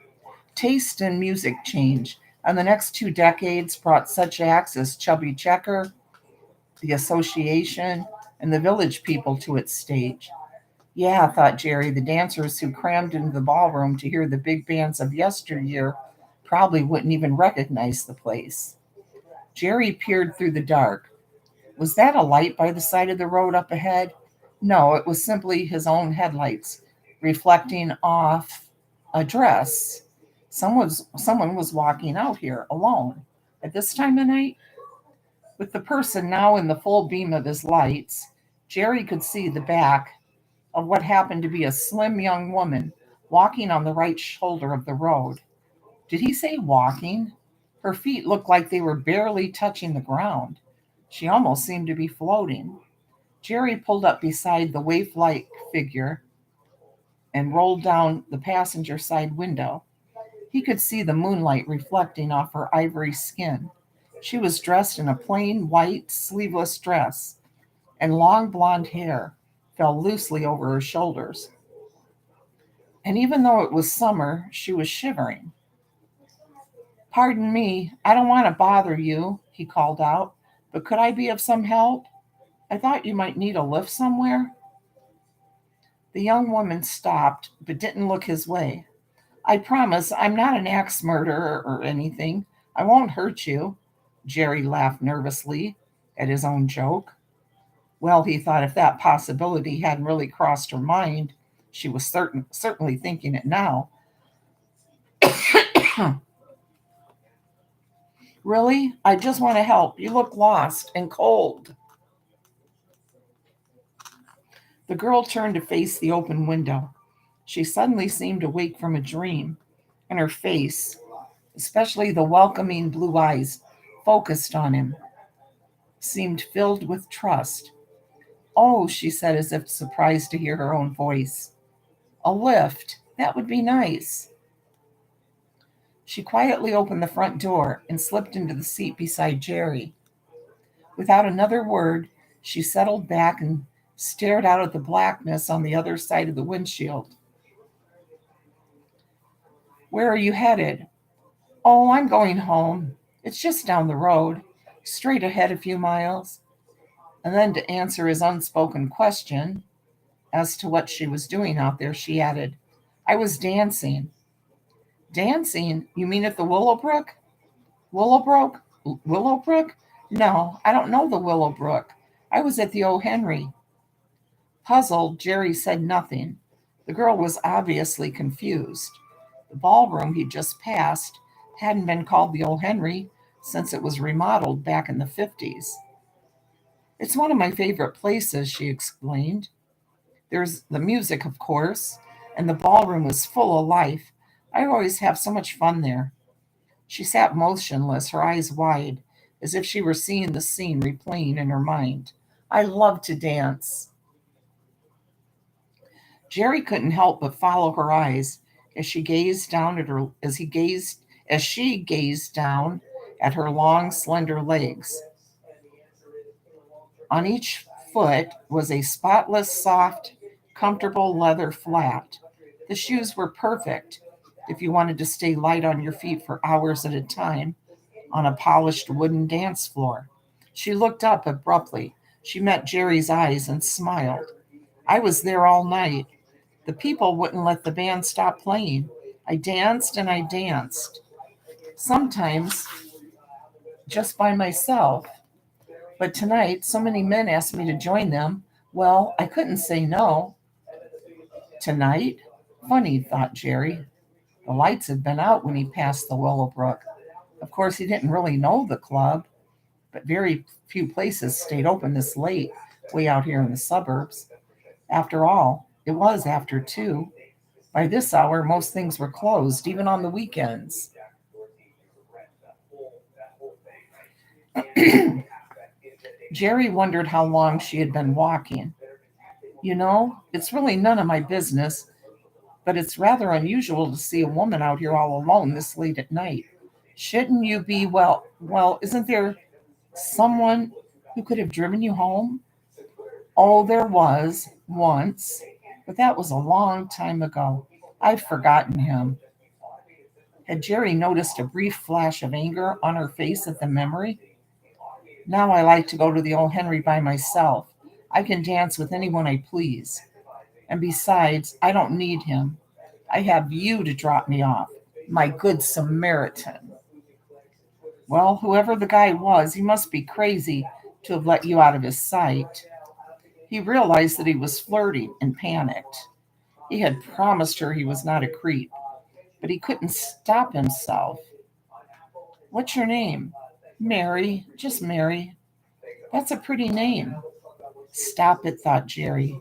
A: Taste and music change, and the next 2 decades brought such acts as Chubby Checker, the Association, and the Village People to its stage. Yeah, thought Jerry, the dancers who crammed into the ballroom to hear the big bands of yesteryear probably wouldn't even recognize the place. Jerry peered through the dark. Was that a light by the side of the road up ahead? No, it was simply his own headlights reflecting off a dress. Someone was walking out here alone at this time of night. With the person now in the full beam of his lights, Jerry could see the back of what happened to be a slim young woman walking on the right shoulder of the road. Did he say walking? Her feet looked like they were barely touching the ground. She almost seemed to be floating. Jerry pulled up beside the waif-like figure and rolled down the passenger side window. He could see the moonlight reflecting off her ivory skin. She was dressed in a plain white sleeveless dress, and long blonde hair fell loosely over her shoulders. And even though it was summer, she was shivering. Pardon me, I don't want to bother you, he called out, but could I be of some help? I thought you might need a lift somewhere. The young woman stopped, but didn't look his way. I promise I'm not an axe murderer or anything. I won't hurt you. Jerry laughed nervously at his own joke. Well, he thought if that possibility hadn't really crossed her mind, she was certainly thinking it now. Really? I just want to help. You look lost and cold. The girl turned to face the open window. She suddenly seemed awake from a dream, and her face, especially the welcoming blue eyes focused on him, seemed filled with trust. Oh, she said as if surprised to hear her own voice. A lift. That would be nice. She quietly opened the front door and slipped into the seat beside Jerry. Without another word, she settled back and stared out at the blackness on the other side of the windshield. Where are you headed? Oh, I'm going home. It's just down the road, straight ahead a few miles. And then to answer his unspoken question as to what she was doing out there, she added, I was dancing. Dancing? You mean at the Willowbrook? Willowbrook? Willowbrook? No, I don't know the Willowbrook. I was at the O. Henry. Puzzled, Jerry said nothing. The girl was obviously confused. The ballroom he'd just passed hadn't been called the O. Henry since it was remodeled back in the 50s. It's one of my favorite places, she explained. There's the music, of course, and the ballroom is full of life. I always have so much fun there. She sat motionless, her eyes wide, as if she were seeing the scene replaying in her mind. I love to dance. Jerry couldn't help but follow her eyes as she gazed down at her as she gazed down at her long, slender legs. On each foot was a spotless, soft, comfortable leather flat. The shoes were perfect if you wanted to stay light on your feet for hours at a time on a polished wooden dance floor. She looked up abruptly. She met Jerry's eyes and smiled. I was there all night. The people wouldn't let the band stop playing. I danced and I danced. Sometimes just by myself. But tonight, so many men asked me to join them. Well, I couldn't say no. Tonight? Funny, thought Jerry. The lights had been out when he passed the Willowbrook. Of course, he didn't really know the club, but very few places stayed open this late, way out here in the suburbs. After all, it was after 2. By this hour, most things were closed, even on the weekends. Jerry wondered how long she had been walking. You know, it's really none of my business, but it's rather unusual to see a woman out here all alone this late at night. Shouldn't you be, isn't there someone who could have driven you home? Oh, there was once, but that was a long time ago. I've forgotten him. Had Jerry noticed a brief flash of anger on her face at the memory? Now I like to go to the old Henry by myself. I can dance with anyone I please. And besides, I don't need him. I have you to drop me off, my good Samaritan. Well, whoever the guy was, he must be crazy to have let you out of his sight. He realized that he was flirting and panicked. He had promised her he was not a creep, but he couldn't stop himself. What's your name? Mary, just Mary. That's a pretty name. Stop it, thought Jerry.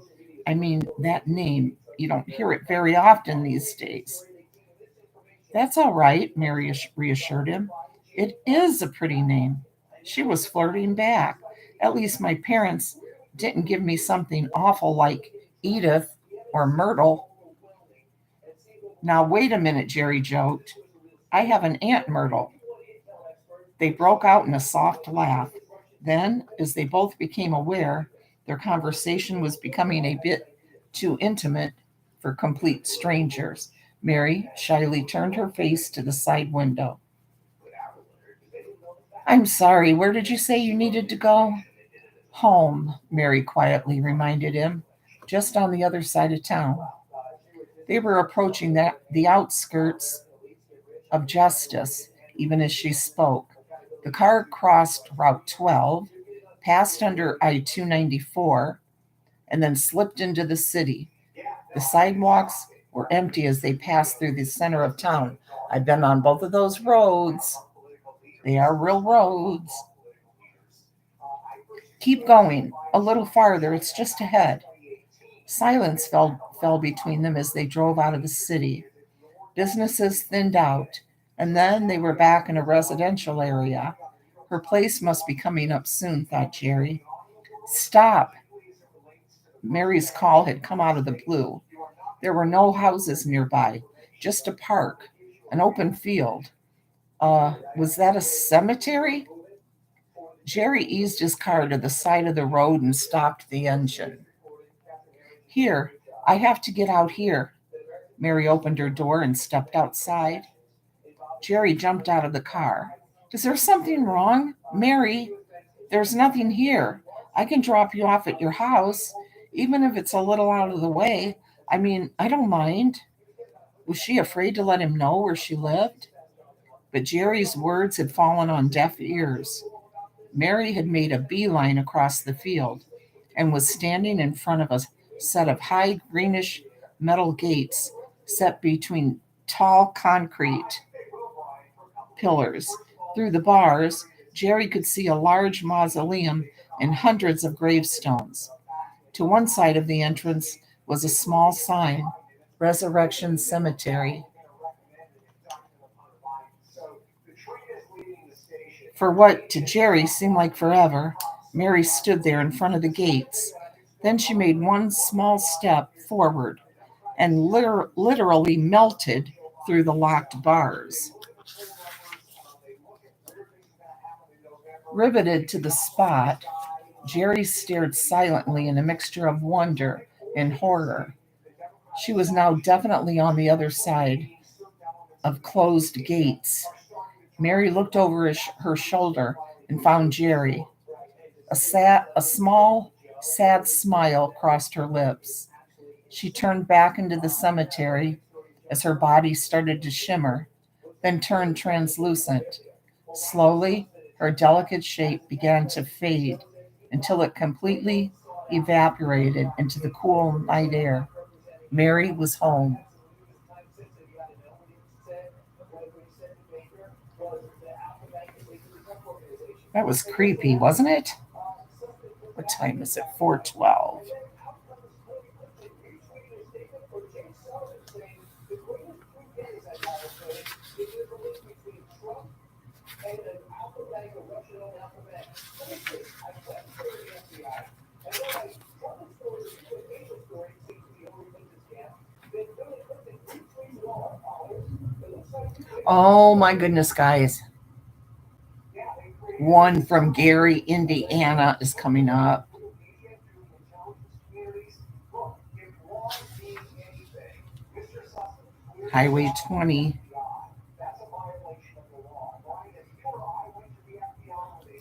A: I mean, that name, you don't hear it very often these days. That's all right, Mary reassured him. It is a pretty name. She was flirting back. At least my parents didn't give me something awful like Edith or Myrtle. Now, wait a minute, Jerry joked. I have an Aunt Myrtle. They broke out in a soft laugh. Then, as they both became aware, their conversation was becoming a bit too intimate for complete strangers. Mary shyly turned her face to the side window. I'm sorry, where did you say you needed to go? Home, Mary quietly reminded him, just on the other side of town. They were approaching the outskirts of Justice, even as she spoke. The car crossed Route 12, passed under I 294, and then slipped into the city. The sidewalks were empty as they passed through the center of town. I've been on both of those roads. They are real roads. Keep going. A little farther. It's just ahead. Silence fell between them as they drove out of the city. Businesses thinned out, and then they were back in a residential area. Her place must be coming up soon, thought Jerry. Stop. Mary's call had come out of the blue. There were no houses nearby, just a park, an open field. Was that a cemetery? Jerry eased his car to the side of the road and stopped the engine. Here, I have to get out here. Mary opened her door and stepped outside. Jerry jumped out of the car. Is there something wrong? Mary, there's nothing here. I can drop you off at your house, even if it's a little out of the way. I mean, I don't mind. Was she afraid to let him know where she lived? But Jerry's words had fallen on deaf ears. Mary had made a beeline across the field and was standing in front of a set of high greenish metal gates set between tall concrete pillars. Through the bars, Jerry could see a large mausoleum and hundreds of gravestones. To one side of the entrance was a small sign, Resurrection Cemetery. For what to Jerry seemed like forever, Mary stood there in front of the gates. Then she made one small step forward and literally melted through the locked bars. Riveted to the spot, Jerry stared silently in a mixture of wonder and horror. She was now definitely on the other side of closed gates. Mary looked over her shoulder and found Jerry. A small, sad smile crossed her lips. She turned back into the cemetery as her body started to shimmer, then turned translucent. Slowly, her delicate shape began to fade until it completely evaporated into the cool night air. Mary was home. That was creepy, wasn't it? What time is it? 4:12. Oh my goodness, guys. One from Gary, Indiana is coming up. Highway 20.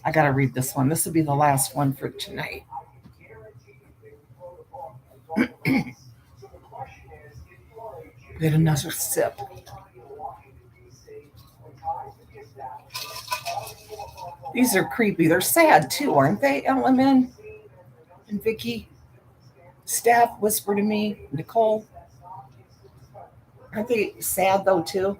A: I got to read this one. This will be the last one for tonight. Get another sip. These are creepy. They're sad too, aren't they, Ellen and Vicky? Staff whisper to me, Nicole. Aren't they sad though too?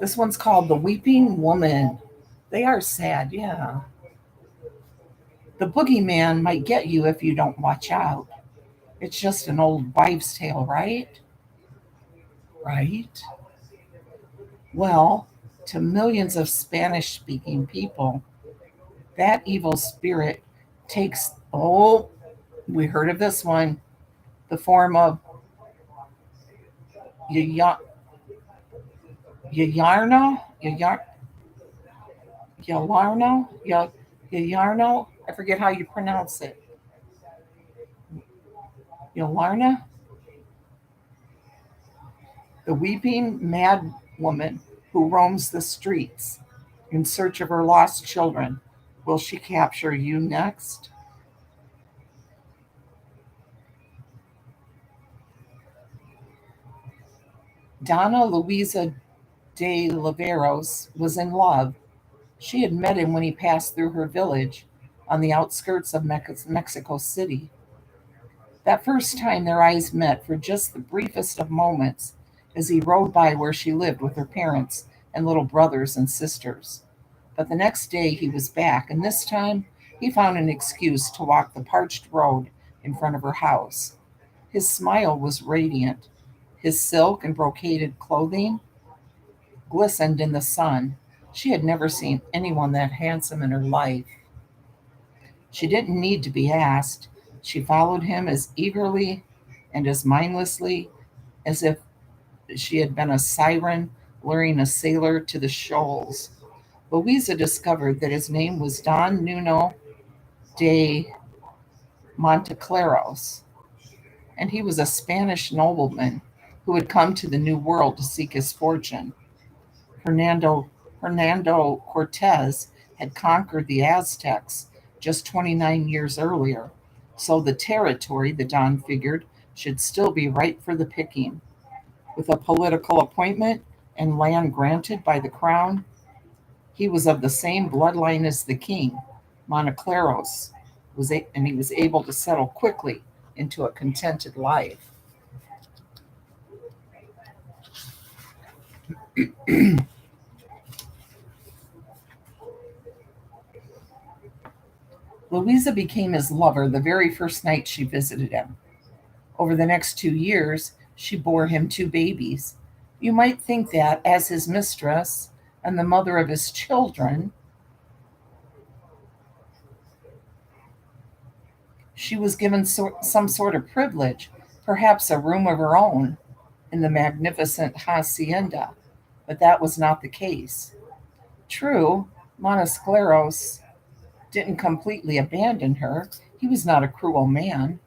A: This one's called The Weeping Woman. They are sad, yeah. The boogeyman might get you if you don't watch out. It's just an old wives' tale, right? Right? Well, to millions of Spanish speaking people, that evil spirit takes, oh, we heard of this one, the form of Yayarno, Yalarno, Yayarno. I forget how you pronounce it. Yolarna, the weeping mad woman who roams the streets in search of her lost children. Will she capture you next? Donna Luisa de Liveros was in love. She had met him when he passed through her village on the outskirts of Mexico City. That first time their eyes met for just the briefest of moments as he rode by where she lived with her parents and little brothers and sisters. But the next day he was back, and this time he found an excuse to walk the parched road in front of her house. His smile was radiant. His silk and brocaded clothing glistened in the sun. She had never seen anyone that handsome in her life. She didn't need to be asked. She followed him as eagerly and as mindlessly as if she had been a siren luring a sailor to the shoals. Louisa discovered that his name was Don Nuno de Monteclaros, and he was a Spanish nobleman who had come to the New World to seek his fortune. Hernando, Hernando Cortez had conquered the Aztecs just 29 years earlier, so the territory, the Don figured, should still be ripe for the picking. With a political appointment and land granted by the crown, he was of the same bloodline as the king, Monteclaros, and he was able to settle quickly into a contented life. Louisa became his lover the very first night she visited him. Over the next 2 years, she bore him two babies. You might think that, as his mistress and the mother of his children, she was given some sort of privilege, perhaps a room of her own in the magnificent hacienda, but that was not the case. True, Montescleros didn't completely abandon her. He was not a cruel man.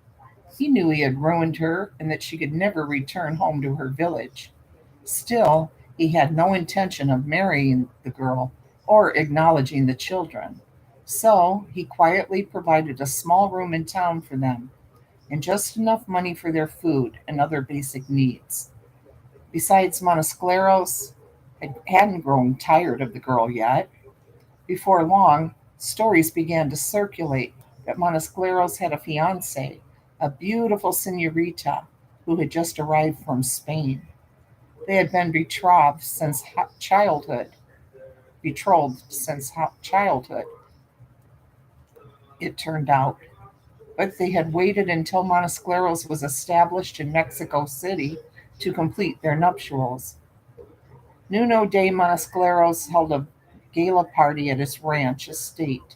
A: He knew he had ruined her and that she could never return home to her village. Still, he had no intention of marrying the girl or acknowledging the children. So he quietly provided a small room in town for them and just enough money for their food and other basic needs. Besides, Montescleros hadn't grown tired of the girl yet. Before long, stories began to circulate that Montescleros had a fiancée, a beautiful senorita who had just arrived from Spain. They had been betrothed since childhood, it turned out. But they had waited until Montescleros was established in Mexico City to complete their nuptials. Nuno de Montescleros held a gala party at his ranch estate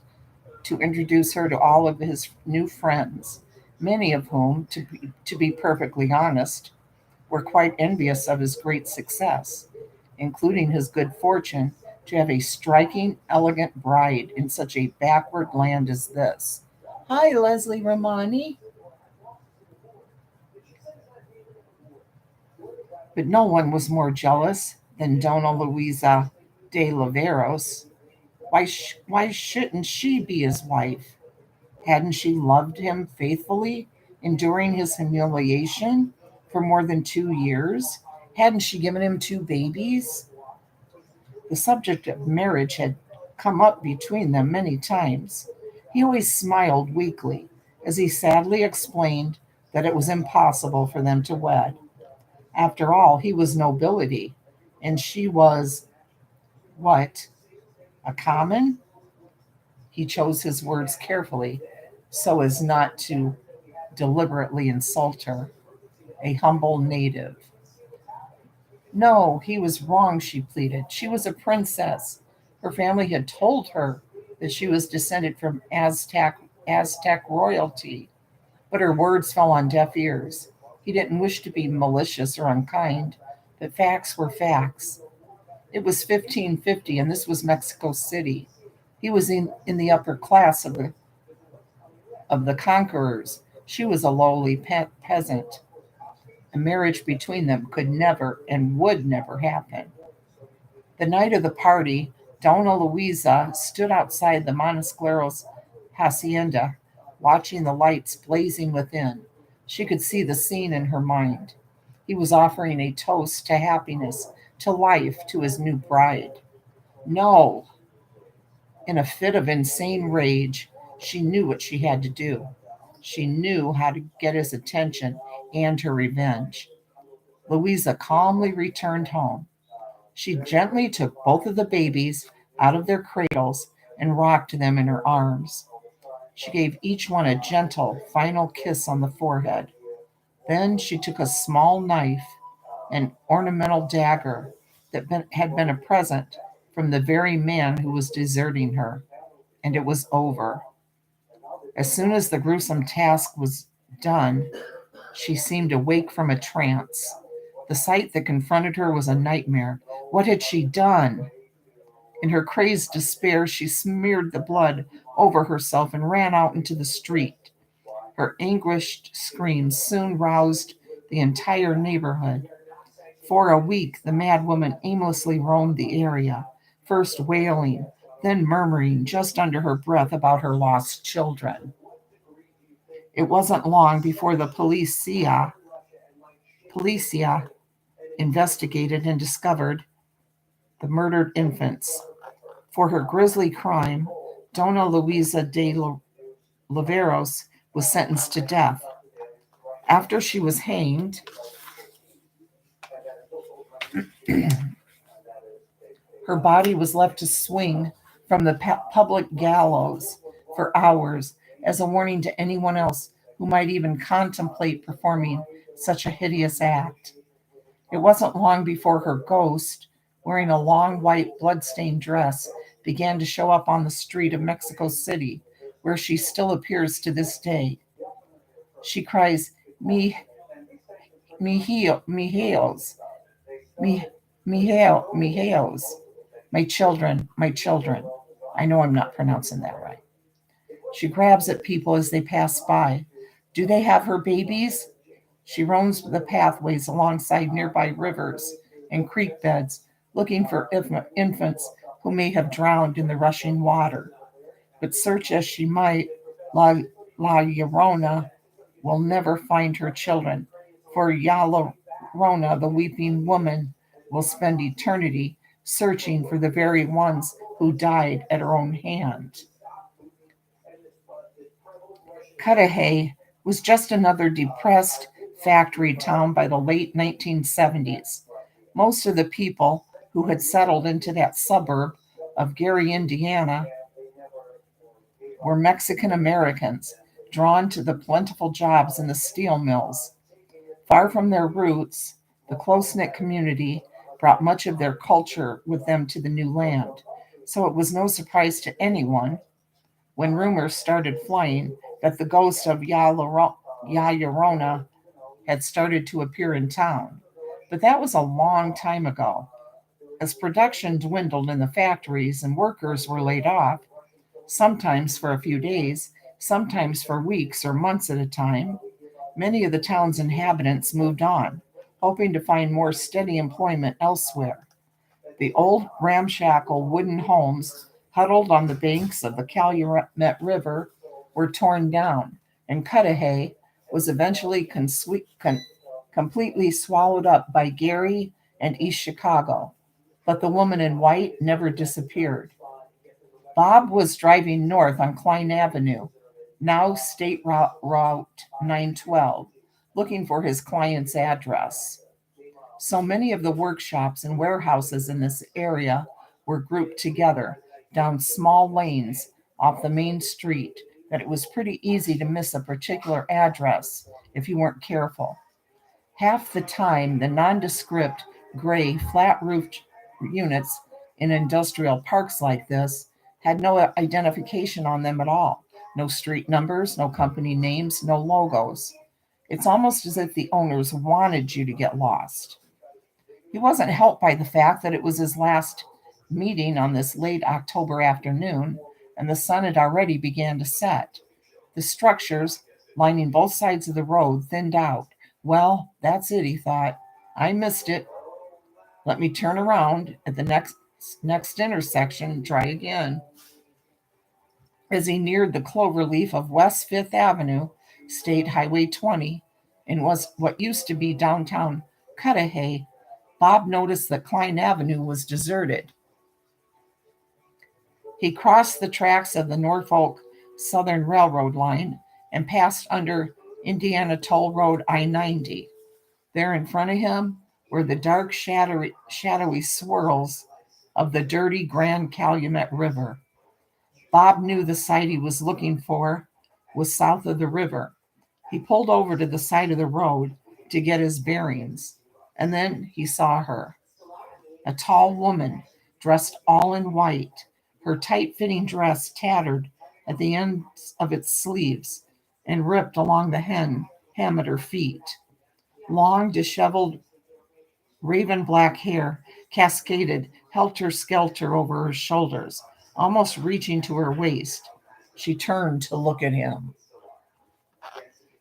A: to introduce her to all of his new friends, many of whom, to be perfectly honest, were quite envious of his great success, including his good fortune to have a striking, elegant bride in such a backward land as this. Hi, Leslie Romani. But no one was more jealous than Dona Luisa de Laveros. Why shouldn't she be his wife? Hadn't she loved him faithfully, enduring his humiliation for more than 2 years? Hadn't she given him two babies? The subject of marriage had come up between them many times. He always smiled weakly as he sadly explained that it was impossible for them to wed. After all, he was nobility, and she was what? A common? He chose his words carefully so as not to deliberately insult her. A humble native. No, he was wrong, she pleaded. She was a princess. Her family had told her that she was descended from Aztec royalty, but her words fell on deaf ears. He didn't wish to be malicious or unkind, but facts were facts. It was 1550, and this was Mexico City. He was in the upper class of the conquerors. She was a lowly peasant. A marriage between them could never and would never happen. The night of the party, Dona Luisa stood outside the Montescleros hacienda, watching the lights blazing within. She could see the scene in her mind. He was offering a toast to happiness, to life, to his new bride. No! In a fit of insane rage, she knew what she had to do. She knew how to get his attention and her revenge. Louisa calmly returned home. She gently took both of the babies out of their cradles and rocked them in her arms. She gave each one a gentle, final kiss on the forehead. Then she took a small knife, an ornamental dagger that had been a present from the very man who was deserting her, and it was over. As soon as the gruesome task was done, she seemed awake from a trance. The sight that confronted her was a nightmare. What had she done? In her crazed despair, she smeared the blood over herself and ran out into the street. Her anguished screams soon roused the entire neighborhood. For a week, the mad woman aimlessly roamed the area, first wailing, then murmuring just under her breath about her lost children. It wasn't long before the policia investigated and discovered the murdered infants. For her grisly crime, Dona Luisa de Laveros was sentenced to death. After she was hanged, her body was left to swing from the public gallows for hours as a warning to anyone else who might even contemplate performing such a hideous act. It wasn't long before her ghost, wearing a long white blood-stained dress, began to show up on the street of Mexico City, where she still appears to this day. She cries, Mijails, mi, Mijails, my children, my children. I know I'm not pronouncing that right. She grabs at people as they pass by. Do they have her babies? She roams the pathways alongside nearby rivers and creek beds, looking for infants who may have drowned in the rushing water. But search as she might, La Llorona will never find her children, for Rona, the weeping woman, will spend eternity searching for the very ones who died at her own hand. Cudahy was just another depressed factory town by the late 1970s. Most of the people who had settled into that suburb of Gary, Indiana, were Mexican Americans drawn to the plentiful jobs in the steel mills. Far from their roots, the close-knit community brought much of their culture with them to the new land. So it was no surprise to anyone when rumors started flying that the ghost of Yayorona had started to appear in town. But that was a long time ago. As production dwindled in the factories and workers were laid off, sometimes for a few days, sometimes for weeks or months at a time, many of the town's inhabitants moved on, hoping to find more steady employment elsewhere. The old ramshackle wooden homes huddled on the banks of the Calumet River were torn down, and Cudahy was eventually completely swallowed up by Gary and East Chicago. But the woman in white never disappeared. Bob was driving north on Klein Avenue, now State Route 912, looking for his client's address. So many of the workshops and warehouses in this area were grouped together down small lanes off the main street that it was pretty easy to miss a particular address if you weren't careful. Half the time, the nondescript gray flat-roofed units in industrial parks like this had no identification on them at all. No street numbers, no company names, no logos. It's almost as if the owners wanted you to get lost. He wasn't helped by the fact that it was his last meeting on this late October afternoon, and the sun had already begun to set. The structures lining both sides of the road thinned out. Well, that's it, he thought. I missed it. Let me turn around at the next intersection and try again. As he neared the cloverleaf of West Fifth Avenue, State Highway 20, and was what used to be downtown Cudahy, Bob noticed that Klein Avenue was deserted. He crossed the tracks of the Norfolk Southern Railroad line and passed under Indiana Toll Road I-90. There in front of him were the dark, shadowy swirls of the dirty Grand Calumet River. Bob knew the site he was looking for was south of the river. He pulled over to the side of the road to get his bearings, and then he saw her. A tall woman, dressed all in white, her tight-fitting dress tattered at the ends of its sleeves and ripped along the hem at her feet. Long, disheveled, raven black hair cascaded helter-skelter over her shoulders, almost reaching to her waist. She turned to look at him.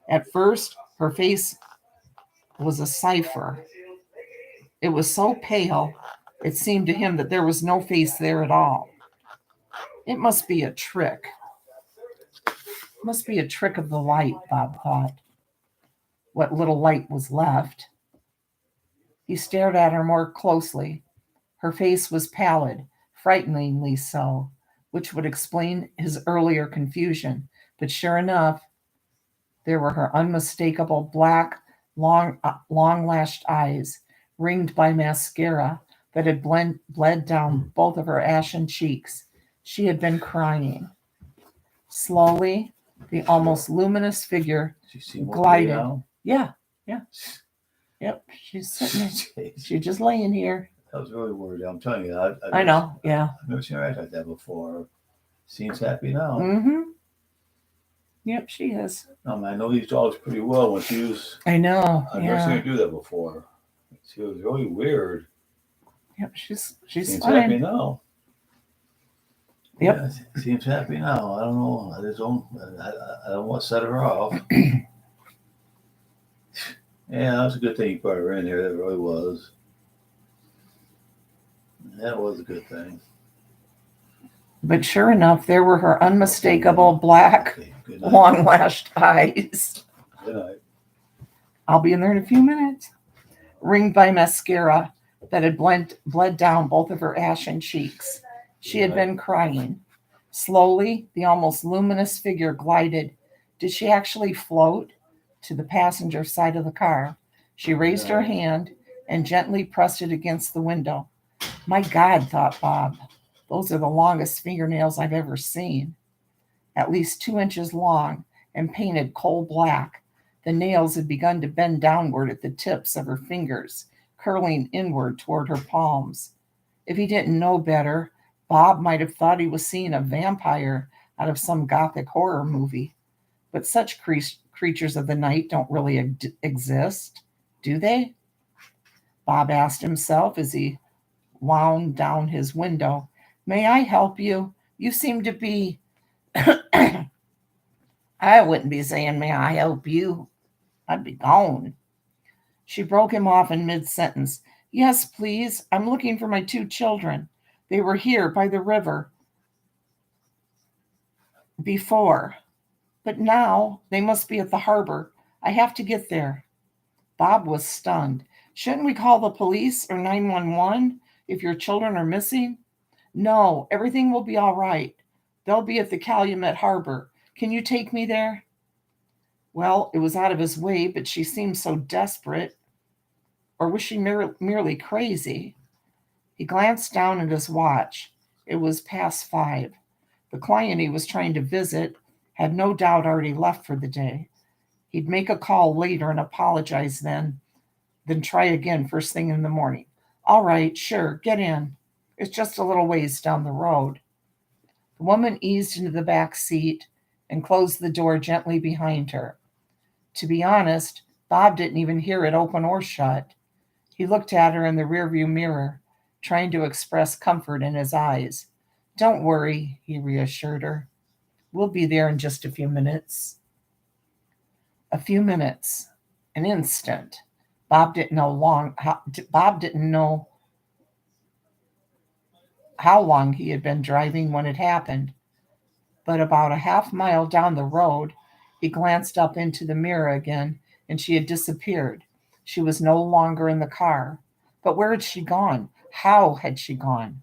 A: At first, her face was a cipher. It was so pale, it seemed to him that there was no face there at all. It must be a trick. Must be a trick of the light, Bob thought. What little light was left. He stared at her more closely. Her face was pallid, frighteningly so, which would explain his earlier confusion. But sure enough, there were her unmistakable black, long-lashed eyes, ringed by mascara that had bled down both of her ashen cheeks. She had been crying. Slowly, the almost luminous figure glided. Yeah. Yep, she's sitting there. She's just laying here.
B: That was really weird. I'm telling you,
A: I know, yeah.
B: I've never seen her act like that before. Seems happy now.
A: Mm-hmm. Yep, she is.
B: I know these dogs pretty well. When she was,
A: I know.
B: I've never seen her do that before. She was really weird.
A: Yep, she's
B: seems
A: fine.
B: happy now.
A: Yep.
B: Yeah, seems happy now. I don't know. I don't want to set her off. Yeah, that was a good thing you brought her in here. That really was. That was a good thing.
A: But sure enough, there were her unmistakable black, long-lashed eyes.
B: Good night.
A: I'll be in there in a few minutes. ringed by mascara that had bled down both of her ashen cheeks. She had been crying. Slowly, the almost luminous figure glided. Did she actually float? To the passenger side of the car. She raised her hand and gently pressed it against the window. My God, thought Bob, those are the longest fingernails I've ever seen. At least 2 inches long and painted coal black. The nails had begun to bend downward at the tips of her fingers, curling inward toward her palms. If he didn't know better, Bob might have thought he was seeing a vampire out of some gothic horror movie. But such creatures of the night don't really exist, do they? Bob asked himself as he wound down his window. May I help you? You seem to be. I wouldn't be saying, may I help you? I'd be gone. She broke him off in mid sentence. Yes, please. I'm looking for my 2 children. They were here by the river before, but now they must be at the harbor. I have to get there. Bob was stunned. Shouldn't we call the police or 911 if your children are missing? No, everything will be all right. They'll be at the Calumet Harbor. Can you take me there? Well, it was out of his way, but she seemed so desperate. Or was she merely crazy? He glanced down at his watch. It was past 5. The client he was trying to visit had no doubt already left for the day. He'd make a call later and apologize then try again first thing in the morning. All right, sure, get in. It's just a little ways down the road. The woman eased into the back seat and closed the door gently behind her. To be honest, Bob didn't even hear it open or shut. He looked at her in the rearview mirror, trying to express comfort in his eyes. Don't worry, he reassured her. We'll be there in just a few minutes. A few minutes. An instant. Bob didn't know how long he had been driving when it happened, but about a half mile down the road, he glanced up into the mirror again, and she had disappeared. She was no longer in the car. But where had she gone? How had she gone?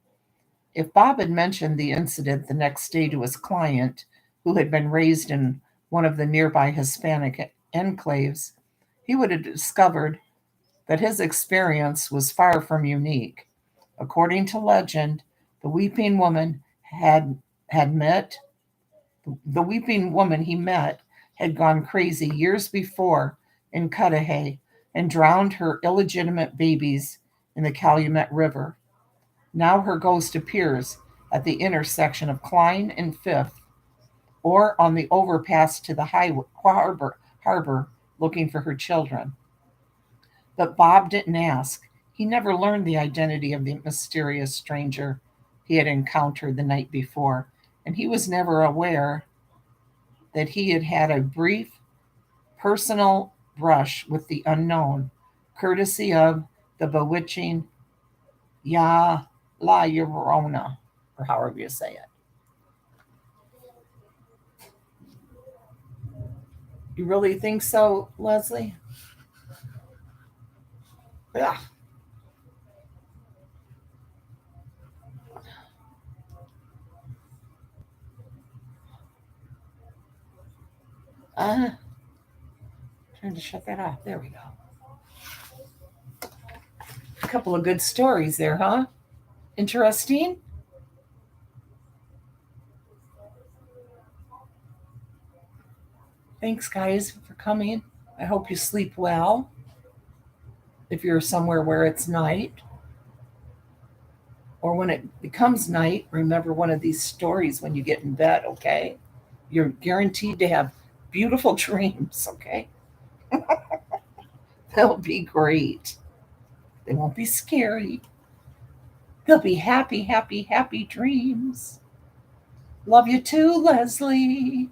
A: If Bob had mentioned the incident the next day to his client, who had been raised in one of the nearby Hispanic enclaves, he would have discovered that his experience was far from unique. According to legend, the weeping woman had met the weeping woman he met had gone crazy years before in Cudahy and drowned her illegitimate babies in the Calumet River. Now her ghost appears at the intersection of Klein and Fifth, or on the overpass to the harbor looking for her children. But Bob didn't ask. He never learned the identity of the mysterious stranger he had encountered the night before, and he was never aware that he had had a brief personal brush with the unknown, courtesy of the bewitching La Llorona, or however you say it. You really think so, Leslie? Yeah. Uh, Trying to shut that off. There we go. A couple of good stories there, huh? Interesting. Thanks, guys, for coming. I hope you sleep well. If you're somewhere where it's night, or when it becomes night, remember one of these stories when you get in bed, okay? You're guaranteed to have beautiful dreams, okay? They'll be great. They won't be scary. They'll be happy, happy, happy dreams. Love you too, Leslie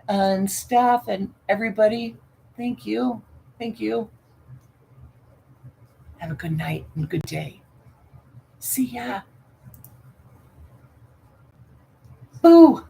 A: and Steph and everybody. Thank you. Thank you. Have a good night and good day. See ya. Boo.